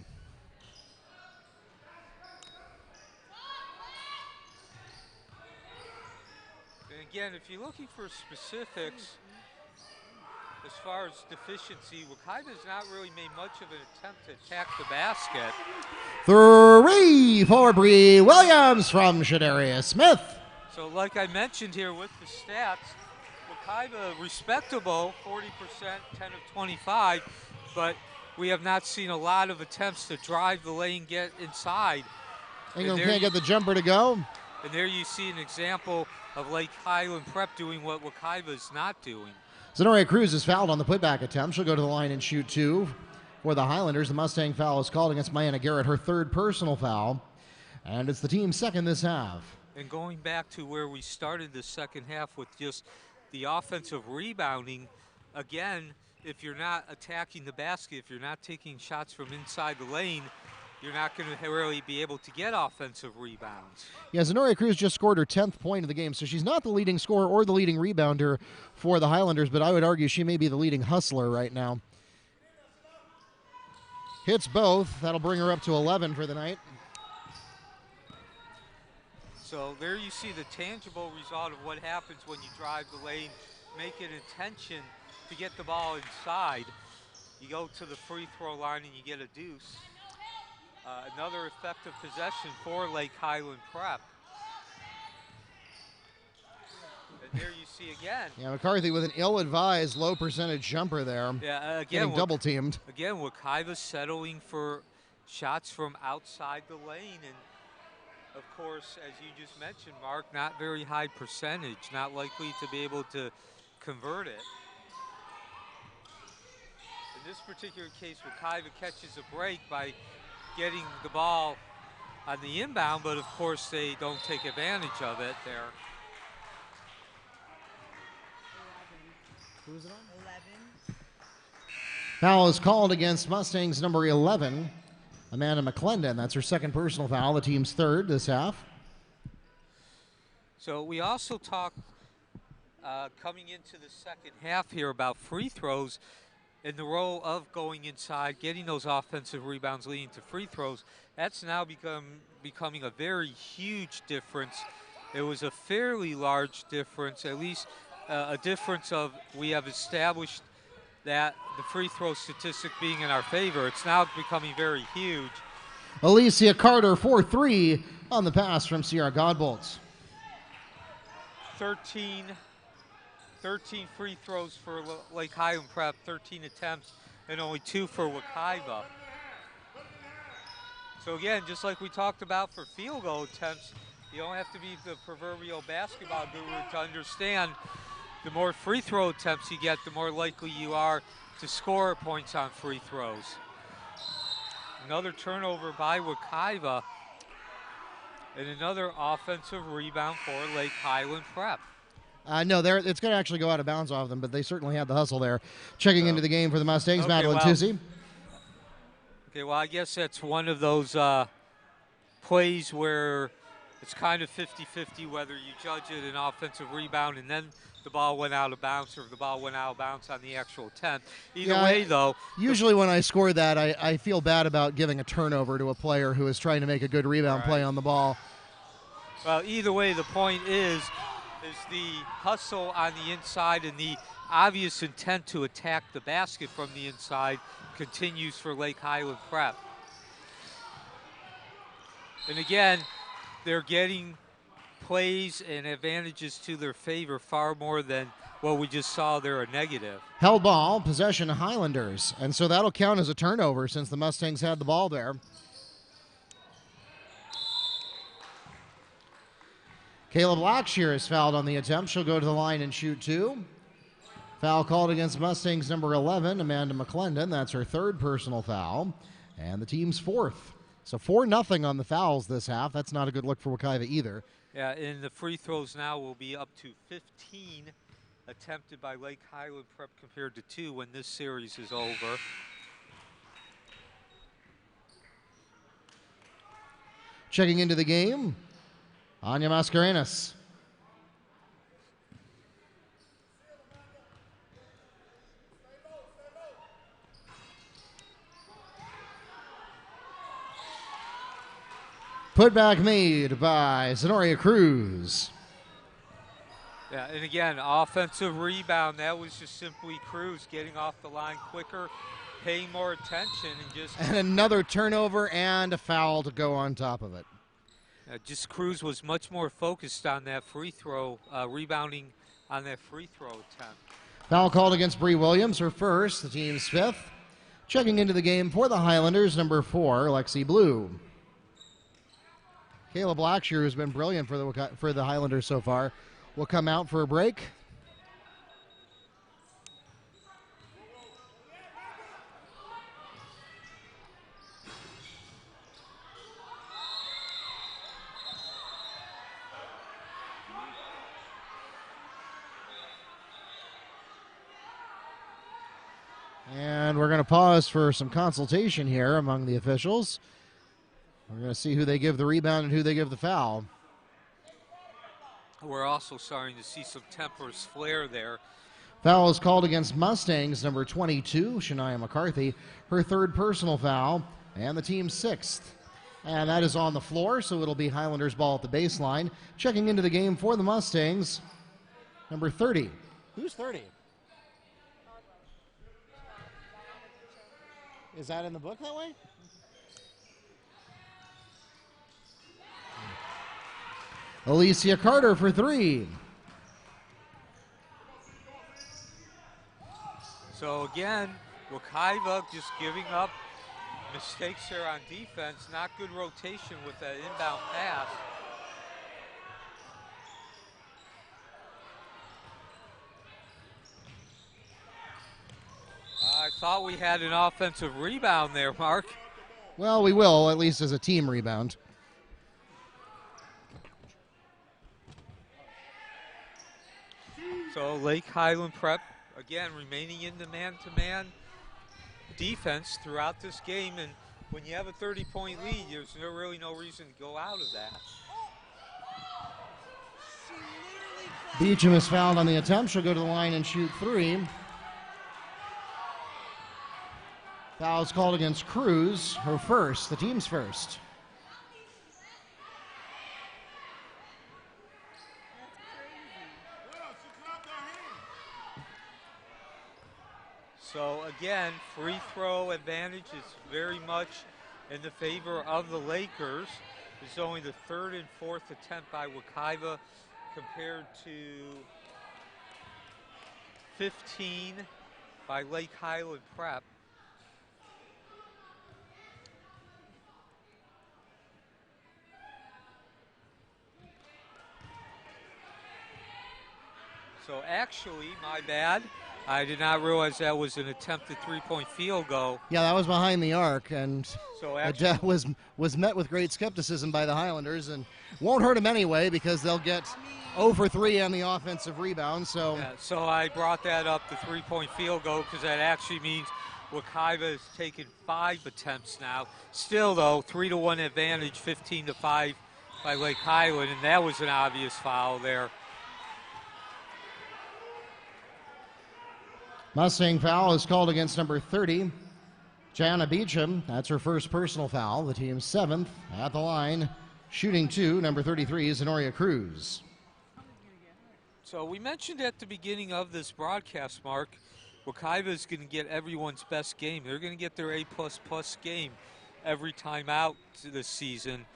And again, if you're looking for specifics as far as deficiency, Wekiva's not really made much of an attempt to attack the basket. 3 for Bree Williams from Shadaria Smith. So like I mentioned here with the stats, Wekiva respectable, 40%, 10 of 25, but we have not seen a lot of attempts to drive the lane, get inside. Ingham can't get the jumper to go. And there you see an example of Lake Highland Prep doing what Wekiva is not doing. Zenoria Cruz is fouled on the putback attempt. She'll go to the line and shoot 2 for the Highlanders. The Mustang foul is called against Mayanna Garrett, her 3rd personal foul, and it's the team's 2nd this half. And going back to where we started the second half with just the offensive rebounding, again, if you're not attacking the basket, if you're not taking shots from inside the lane, you're not going to really be able to get offensive rebounds. Yeah, Zenoria Cruz just scored her 10th point of the game, so she's not the leading scorer or the leading rebounder for the Highlanders, but I would argue she may be the leading hustler right now. Hits both. That'll bring her up to 11 for the night. So there you see the tangible result of what happens when you drive the lane, make an intention to get the ball inside. You go to the free throw line and you get a deuce. Another effective possession for Lake Highland Prep. And there you see again. Yeah, McCarthy with an ill-advised low percentage jumper there. Yeah, again, getting double teamed. Again, Wekiva settling for shots from outside the lane, and of course, as you just mentioned, Mark, not very high percentage, not likely to be able to convert it. In this particular case, Wekiva catches a break by getting the ball on the inbound, but of course they don't take advantage of it there. Who is it on? 11. Foul is called against Mustangs number 11. Amanda McClendon, that's her 2nd personal foul, the team's 3rd this half. So we also talked coming into the second half here about free throws and the role of going inside, getting those offensive rebounds leading to free throws. That's now becoming a very huge difference. It was a fairly large difference, at least a difference of we have established that the free throw statistic being in our favor. It's now becoming very huge. Alicia Carter for 3 on the pass from Sierra Godbolts. 13 free throws for Lake Highland Prep, 13 attempts, and only 2 for Wekiva. So again, just like we talked about for field goal attempts, you don't have to be the proverbial basketball guru to understand the more free throw attempts you get, the more likely you are to score points on free throws. Another turnover by Wekiva, and another offensive rebound for Lake Highland Prep. No, it's going to actually go out of bounds off them, but they certainly had the hustle there. Checking into the game for the Mustangs, Madeline Tusi. Okay, well, I guess that's one of those plays where it's kind of 50-50 whether you judge it an offensive rebound and then the ball went out of bounds or the ball went out of bounds on the actual attempt. Either way, though. Usually when I score that, I feel bad about giving a turnover to a player who is trying to make a good rebound play on the ball. Well, either way, the point is the hustle on the inside and the obvious intent to attack the basket from the inside continues for Lake Highland Prep. And again, they're getting plays and advantages to their favor far more than what we just saw there a negative. Held ball, possession Highlanders. And so that'll count as a turnover since the Mustangs had the ball there. Kayla Blackshear is fouled on the attempt. She'll go to the line and shoot 2. Foul called against Mustangs number 11, Amanda McClendon. That's her 3rd personal foul, and the team's 4th. So 4-0 on the fouls this half. That's not a good look for Wekiva either. Yeah, and the free throws now will be up to 15 attempted by Lake Highland Prep compared to 2 when this series is over. Checking into the game, Anya Mascarenas. Putback made by Zenoria Cruz. Yeah, and again, offensive rebound. That was just simply Cruz getting off the line quicker, paying more attention, and just... And another turnover and a foul to go on top of it. Just Cruz was much more focused on that free throw, rebounding on that free throw attempt. Foul called against Bree Williams, her 1st, the team's 5th. Checking into the game for the Highlanders, number 4, Lexi Blue. Kayla Blackshear, who's been brilliant for the Highlanders so far, will come out for a break. And we're going to pause for some consultation here among the officials. We're going to see who they give the rebound and who they give the foul. We're also starting to see some tempers flare there. Foul is called against Mustangs, number 22, Shania McCarthy, her 3rd personal foul, and the team's 6th. And that is on the floor, so it'll be Highlanders ball at the baseline. Checking into the game for the Mustangs, number 30. Who's 30? Is that in the book that way? Alicia Carter for 3. So again, Wekiva just giving up mistakes here on defense. Not good rotation with that inbound pass. I thought we had an offensive rebound there, Mark. Well, we will, at least as a team rebound. So Lake Highland Prep, again, remaining in the man-to-man defense throughout this game. And when you have a 30-point lead, there's really no reason to go out of that. Beecham is fouled on the attempt. She'll go to the line and shoot 3. Foul's called against Cruz, her 1st, the team's 1st. So again, free throw advantage is very much in the favor of the Lakers. It's only the 3rd and 4th attempt by Wekiva compared to 15 by Lake Highland Prep. So actually, my bad. I did not realize that was an attempted 3-point field goal. Yeah, that was behind the arc, and So it actually, was met with great skepticism by the Highlanders, and won't hurt them anyway because they'll get 0 for 3 on the offensive rebound. So, yeah, so I brought that up, the 3-point field goal, because that actually means Wekiva has taken 5 attempts now. Still, though, 3-1 advantage, 15-5 by Lake Highland, and that was an obvious foul there. Mustang foul is called against number 30, Jana Beecham. That's her 1st personal foul. The team's 7th at the line. Shooting 2, number 33, Zenoria Cruz. So we mentioned at the beginning of this broadcast, Mark, Wekiva is going to get everyone's best game. They're going to get their A++ game every time out this season.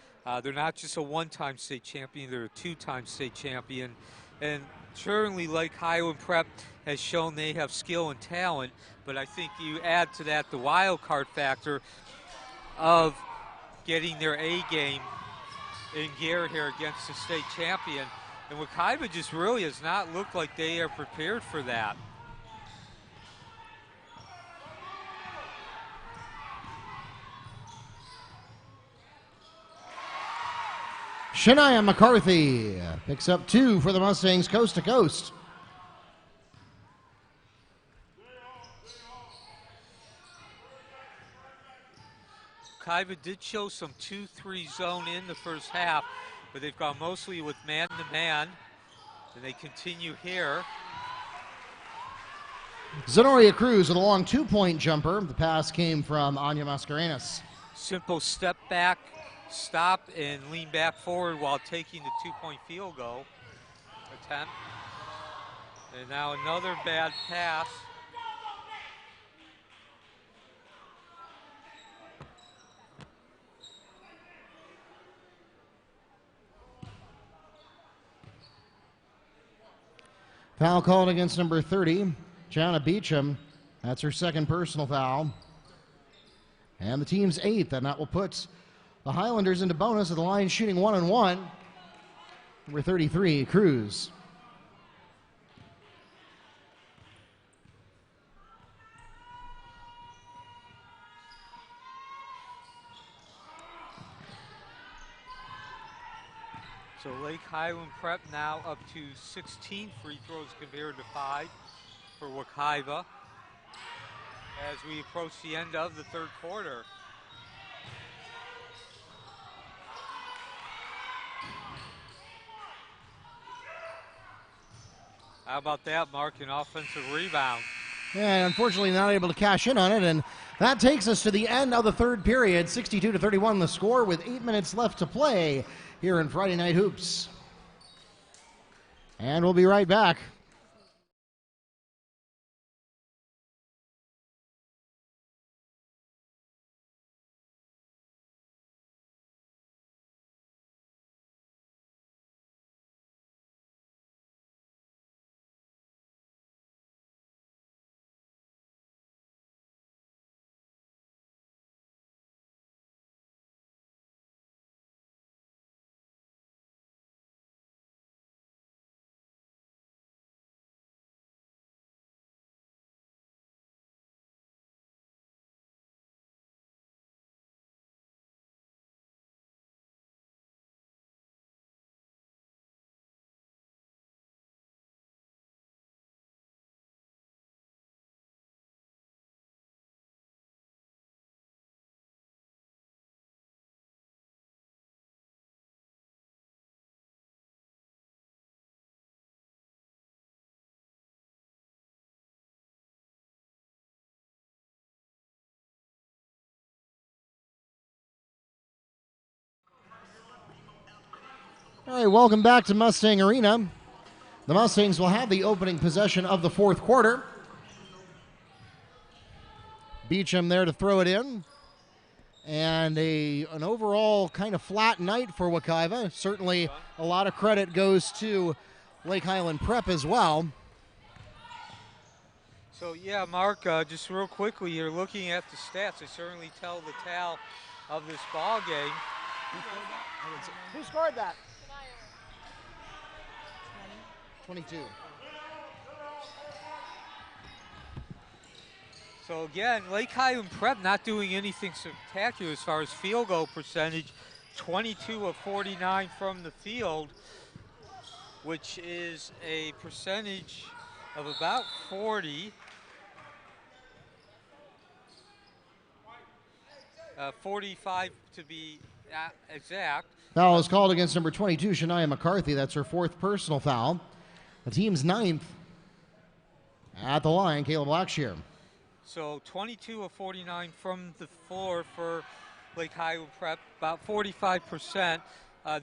They're not just a 1-time state champion, they're a 2-time state champion. And certainly Lake Highland Prep has shown they have skill and talent, but I think you add to that the wild card factor of getting their A game in gear here against the state champion. And Wekiva just really has not looked like they are prepared for that. Shania McCarthy picks up 2 for the Mustangs coast to coast. Wekiva did show some 2-3 zone in the first half, but they've gone mostly with man-to-man, and they continue here. Zenoria Cruz with a long 2-point jumper. The pass came from Anya Mascarenas. Simple step back, stop, and lean back forward while taking the 2-point field goal attempt. And now another bad pass. Foul called against number 30, Jana Beecham. That's her second personal foul. And the team's 8th, and that will put the Highlanders into bonus at the line shooting 1-1. Number 33, Cruz. So Lake Highland Prep now up to 16 free throws compared to 5 for Wekiva as we approach the end of the third quarter. How about that, Mark, an offensive rebound? And unfortunately not able to cash in on it, and that takes us to the end of the third period. 62-31 the score with 8 minutes left to play here in Friday Night Hoops. And we'll be right back. All right, welcome back to Mustang Arena. The Mustangs will have the opening possession of the fourth quarter. Beecham there to throw it in. And an overall kind of flat night for Wekiva. Certainly a lot of credit goes to Lake Highland Prep as well. So, yeah, Mark, just real quickly, you're looking at the stats. They certainly tell the tale of this ball game. Who scored that? 22. So again, Lake Highland Prep not doing anything spectacular as far as field goal percentage. 22 of 49 from the field, which is a percentage of about 40. 45 to be exact. Foul is called against number 22, Shania McCarthy. That's her fourth personal foul. The team's 9th. At the line, Caleb Blackshear. So 22 of 49 from the floor for Lake Highland Prep, about 45%.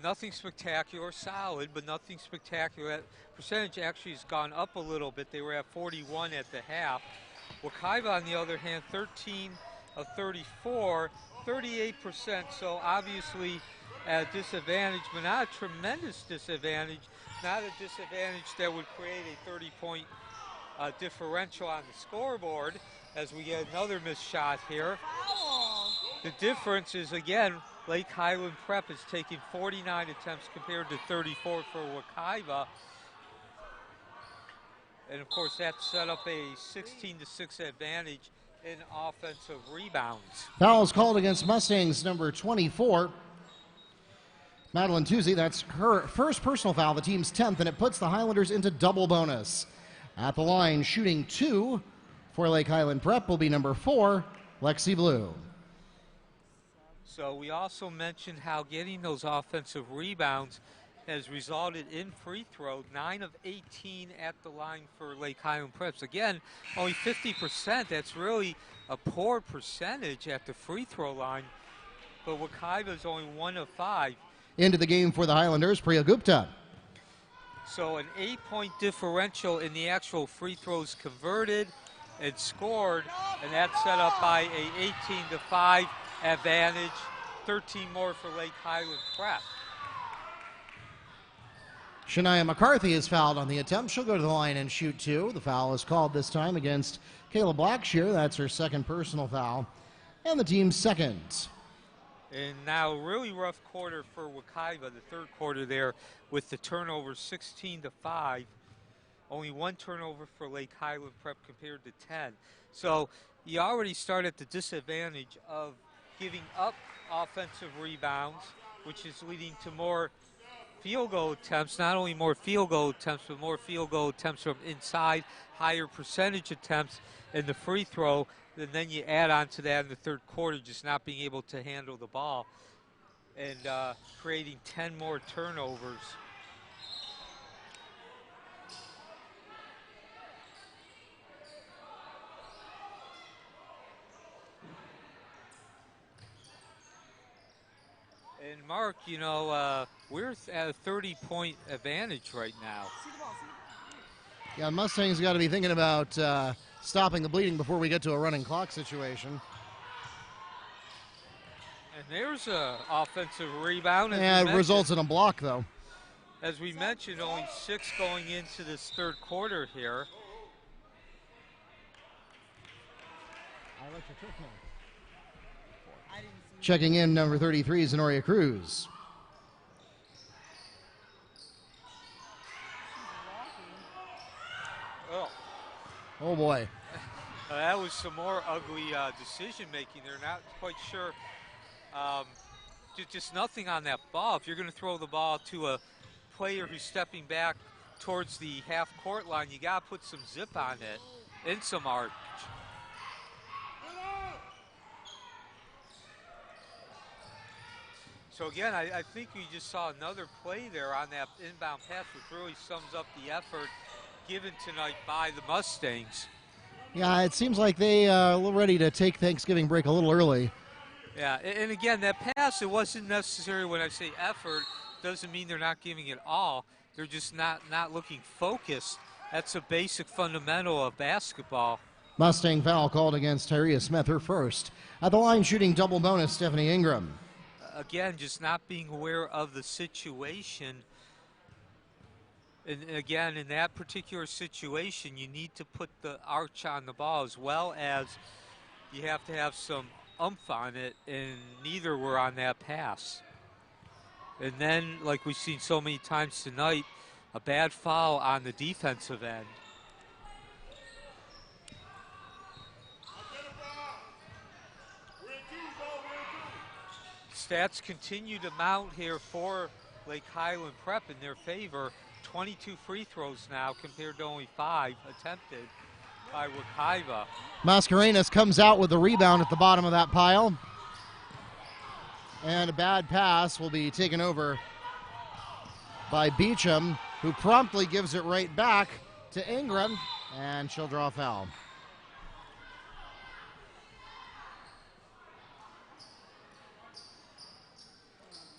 Nothing spectacular, solid, but nothing spectacular. That percentage actually has gone up a little bit. They were at 41 at the half. Wekiva, on the other hand, 13 of 34, 38%. So obviously at a disadvantage, but not a tremendous disadvantage. Not a disadvantage that would create a 30-point differential on the scoreboard as we get another missed shot here. The difference is, again, Lake Highland Prep is taking 49 attempts compared to 34 for Wekiva. And of course that set up a 16-6 advantage in offensive rebounds. Fouls called against Mustangs number 24. Madeline Tuzzi, that's her first personal foul, the team's 10th, and it puts the Highlanders into double bonus. At the line, shooting 2 for Lake Highland Prep will be number 4, Lexi Blue. So we also mentioned how getting those offensive rebounds has resulted in free throws, 9 of 18 at the line for Lake Highland Preps. Again, only 50%. That's really a poor percentage at the free throw line. But Wekiva is only 1 of 5. Into the game for the Highlanders, Priya Gupta. So an 8-point differential in the actual free throws converted and scored, and that's set up by a 18-5 advantage, 13 more for Lake Highland Prep. Shania McCarthy is fouled on the attempt. She'll go to the line and shoot 2. The foul is called this time against Kayla Blackshear. That's her second personal foul, and the team's second. And now a really rough quarter for Wekiva, the third quarter there with the turnover 16-5. Only 1 turnover for Lake Highland Prep compared to 10. So you already start at the disadvantage of giving up offensive rebounds, which is leading to more field goal attempts, not only more field goal attempts, but more field goal attempts from inside, higher percentage attempts in the free throw. And then you add on to that in the third quarter, just not being able to handle the ball and creating 10 more turnovers. And Mark, you know, we're at a 30-point advantage right now. Yeah, Mustangs got to be thinking about stopping the bleeding before we get to a running clock situation. And there's an offensive rebound. Yeah, it results in a block, though. As we mentioned, only 6 going into this third quarter here. Checking in, number 33 is Zenoria Cruz. Oh boy. That was some more ugly decision making. They're not quite sure. Just nothing on that ball. If you're going to throw the ball to a player who's stepping back towards the half-court line, you got to put some zip on it and some arch. So again, I think we just saw another play there on that inbound pass, which really sums up the effort given tonight by the Mustangs. Yeah, it seems like they are a little ready to take Thanksgiving break a little early. Yeah, and again, that pass, it wasn't necessary. When I say effort, doesn't mean they're not giving it all. They're just not looking focused. That's a basic fundamental of basketball. Mustang foul called against Tyria Smith, her first. At the line shooting double bonus, Stephanie Ingram. Again, just not being aware of the situation. And again, in that particular situation, you need to put the arch on the ball as well as you have to have some oomph on it, and neither were on that pass. And then, like we've seen so many times tonight, a bad foul on the defensive end. Stats continue to mount here for Lake Highland Prep in their favor. 22 free throws now compared to only 5 attempted by Wekiva. Mascarenas comes out with the rebound at the bottom of that pile. And a bad pass will be taken over by Beecham, who promptly gives it right back to Ingram, and she'll draw a foul.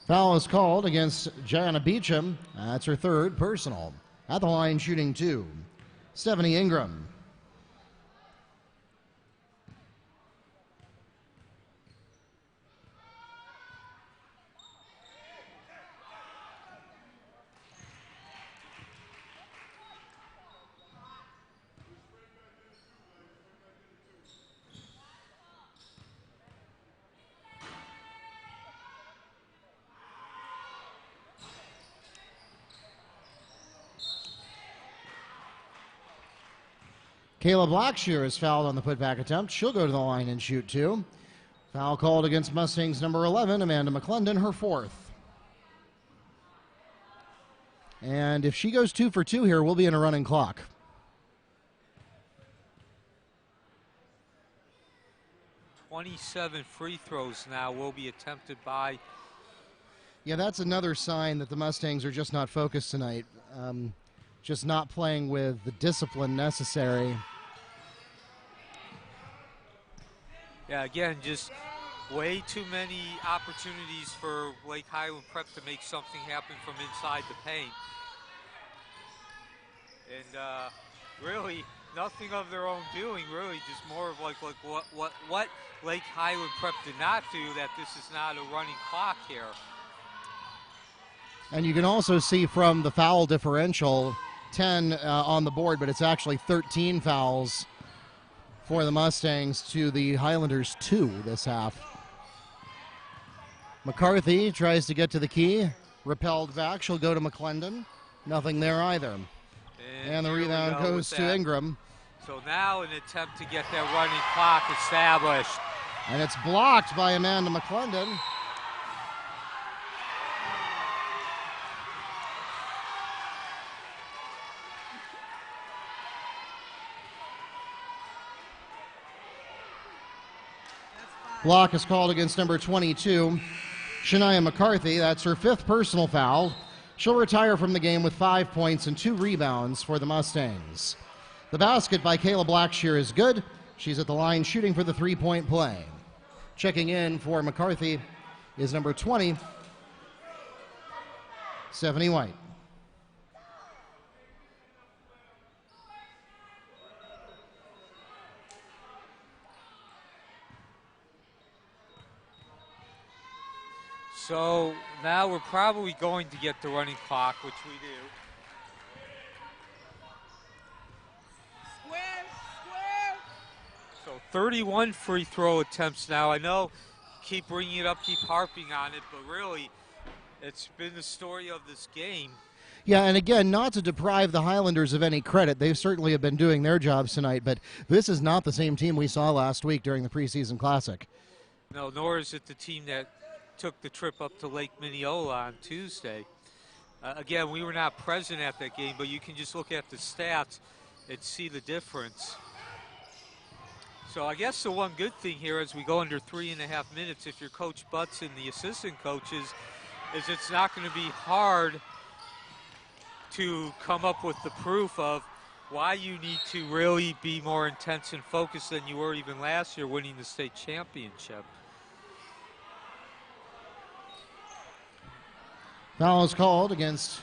Foul is called against Jana Beecham. That's her third personal. At the line shooting 2, Stephanie Ingram. Kayla Blackshear is fouled on the putback attempt. She'll go to the line and shoot two. Foul called against Mustangs number 11, Amanda McClendon, her fourth. And if she goes 2 for 2 here, we'll be in a running clock. "27 free throws now will be attempted by..." Yeah, that's another sign that the Mustangs are just not focused tonight. Just not playing with the discipline necessary. Yeah, again, just way too many opportunities for Lake Highland Prep to make something happen from inside the paint. And really nothing of their own doing, really just more of like what Lake Highland Prep did not do, that this is not a running clock here. And you can also see from the foul differential, 10 on the board, but it's actually 13 fouls for the Mustangs to the Highlanders 2 this half. McCarthy tries to get to the key, repelled back. She'll go to McClendon. Nothing there either. And the rebound goes to Ingram. So now an attempt to get that running clock established. And it's blocked by Amanda McClendon. Block is called against number 22, Shania McCarthy. That's her 5th personal foul. She'll retire from the game with 5 points and 2 rebounds for the Mustangs. The basket by Kayla Blackshear is good. She's at the line shooting for the 3-point play. Checking in for McCarthy is number 20, Stephanie White. So now we're probably going to get the running clock, which we do. So 31 free throw attempts now. I know, keep bringing it up, keep harping on it, but really, it's been the story of this game. Yeah, and again, not to deprive the Highlanders of any credit. They certainly have been doing their jobs tonight, but this is not the same team we saw last week during the preseason classic. No, nor is it the team that took the trip up to Lake Minneola on Tuesday. Again, we were not present at that game, but you can just look at the stats and see the difference. So I guess the one good thing here as we go under 3.5 minutes, if you're Coach Butts and the assistant coaches, is it's not going to be hard to come up with the proof of why you need to really be more intense and focused than you were even last year winning the state championship. Foul is called against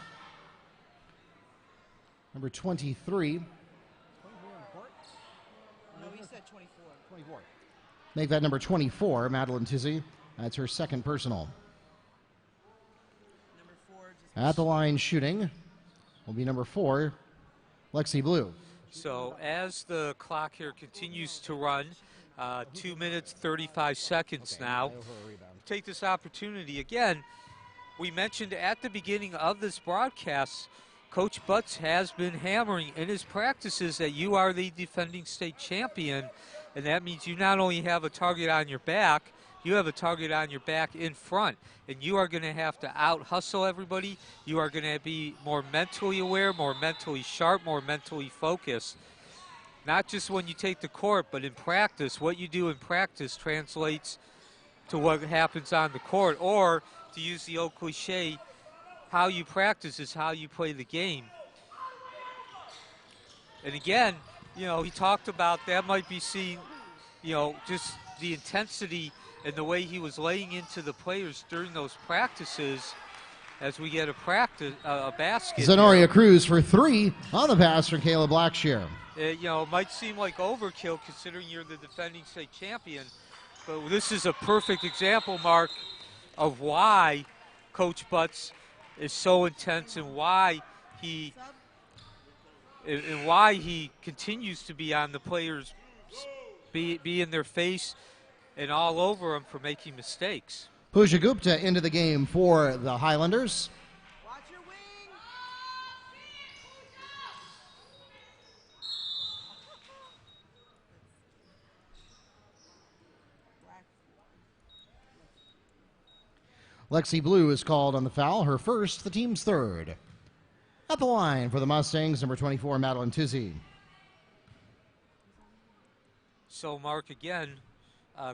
number 23. No, he said 24. 24. Make that number 24, Madeline Tizzy. That's her 2nd personal. Number 4. At the line shooting will be number 4, Lexi Blue. So as the clock here continues to run, 2 minutes, 35 seconds now, take this opportunity again. We mentioned at the beginning of this broadcast, Coach Butts has been hammering in his practices that you are the defending state champion, and that means you not only have a target on your back, you have a target on your back in front, and you are going to have to out-hustle everybody. You are going to be more mentally aware, more mentally sharp, more mentally focused. Not just when you take the court, but in practice. What you do in practice translates to what happens on the court, or to use the old cliche, how you practice is how you play the game. And again, you know, he talked about that might be seen, you know, just the intensity and the way he was laying into the players during those practices as we get a basket. Zenoria Cruz for 3 on the pass from Kayla Blackshear. It, you know, might seem like overkill considering you're the defending state champion, but this is a perfect example, Mark, of why Coach Butts is so intense and why he continues to be on the players, be in their face and all over them for making mistakes. Pooja Gupta into the game for the Highlanders. Watch your wing. Lexi Blue is called on the foul, her first, the team's third. At the line for the Mustangs, number 24, Madeline Tizzy. So, Mark, again,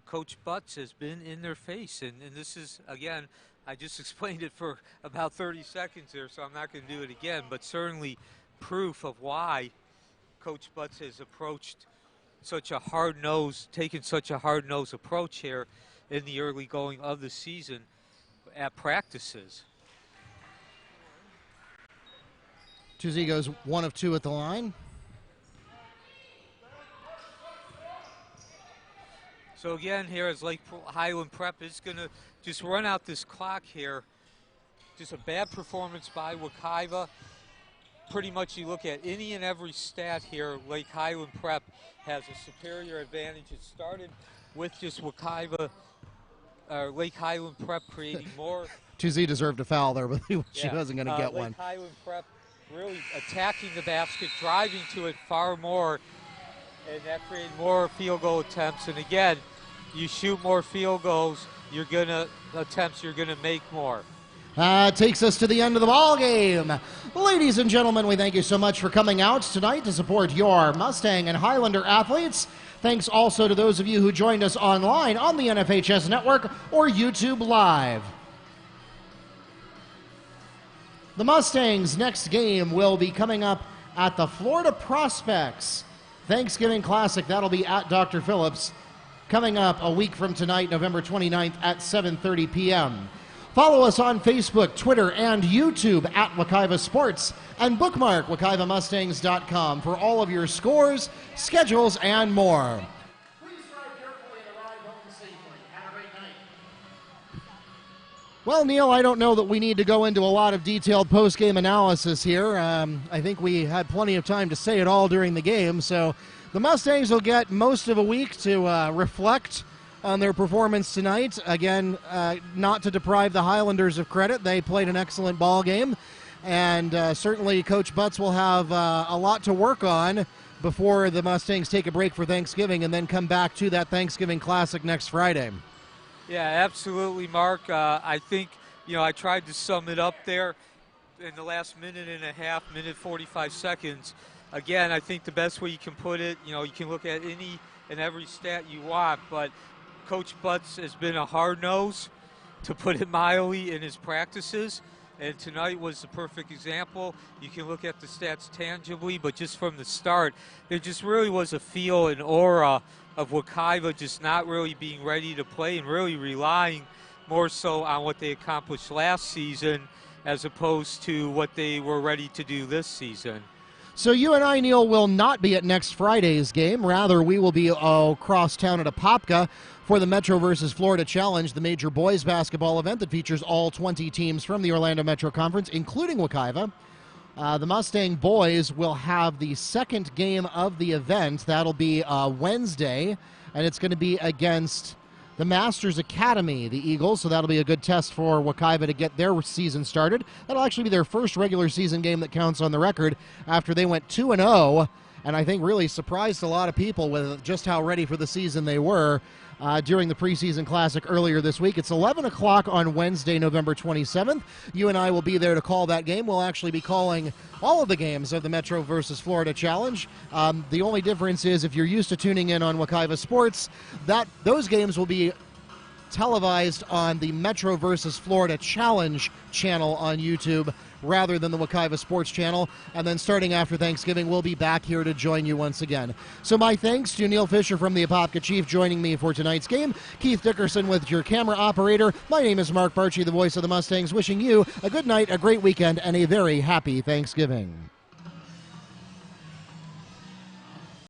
Coach Butts has been in their face, and this is, again, I just explained it for about 30 seconds there, so I'm not going to do it again, but certainly proof of why Coach Butts has approached such a hard-nosed, taken such a hard-nosed approach here in the early going of the season at practices. Tizzy goes 1 of 2 at the line. So again, here is Highland Prep is going to just run out this clock here. Just a bad performance by Wekiva. Pretty much you look at any and every stat here, Lake Highland Prep has a superior advantage. It started with just Wekiva, Lake Highland Prep creating more. Tizzy deserved a foul there, but she wasn't going to get Lake one. Highland Prep really attacking the basket, driving to it far more, and that created more field goal attempts. And again, you shoot more field goals, you're going to make more. Takes us to the end of the ball game. Ladies and gentlemen, we thank you so much for coming out tonight to support your Mustang and Highlander athletes. Thanks also to those of you who joined us online on the NFHS Network or YouTube Live. The Mustangs' next game will be coming up at the Florida Prospects Thanksgiving Classic. That'll be at Dr. Phillips, coming up a week from tonight, November 29th at 7:30 p.m. Follow us on Facebook, Twitter, and YouTube at Wekiva Sports, and bookmark WekivaMustangs.com for all of your scores, schedules, and more. Please drive carefully and arrive home safely. Have a great night. Well, Neil, I don't know that we need to go into a lot of detailed post-game analysis here. I think we had plenty of time to say it all during the game, so the Mustangs will get most of a week to reflect on their performance tonight. Again, not to deprive the Highlanders of credit. They played an excellent ball game, and certainly Coach Butts will have a lot to work on before the Mustangs take a break for Thanksgiving and then come back to that Thanksgiving Classic next Friday. Yeah, absolutely, Mark. I think, I tried to sum it up there in the last minute and a half, minute 45 seconds. Again, I think the best way you can put it, you can look at any and every stat you want, but Coach Butts has been a hard nose, to put it mildly, in his practices, and tonight was the perfect example. You can look at the stats tangibly, but just from the start, there just really was a feel and aura of Wekiva just not really being ready to play and really relying more so on what they accomplished last season as opposed to what they were ready to do this season. So you and I, Neil, will not be at next Friday's game. Rather, we will be across town at Apopka for the Metro versus Florida Challenge, the major boys basketball event that features all 20 teams from the Orlando Metro Conference, including Wekiva. The Mustang boys will have the second game of the event. That'll be Wednesday, and it's going to be against the Masters Academy, the Eagles, so that'll be a good test for Wekiva to get their season started. That'll actually be their first regular season game that counts on the record after they went 2-0, and I think really surprised a lot of people with just how ready for the season they were during the preseason classic earlier this week. It's 11 o'clock on Wednesday, November 27th. You and I will be there to call that game. We'll actually be calling all of the games of the Metro versus Florida Challenge. The only difference is if you're used to tuning in on Wekiva Sports, those games will be televised on the Metro versus Florida Challenge channel on YouTube rather than the Wekiva Sports channel. And then starting after Thanksgiving, we'll be back here to join you once again. So my thanks to Neil Fisher from the Apopka Chief joining me for tonight's game. Keith Dickerson with your camera operator. My name is Mark Barchi, the voice of the Mustangs, wishing you a good night, a great weekend, and a very happy Thanksgiving.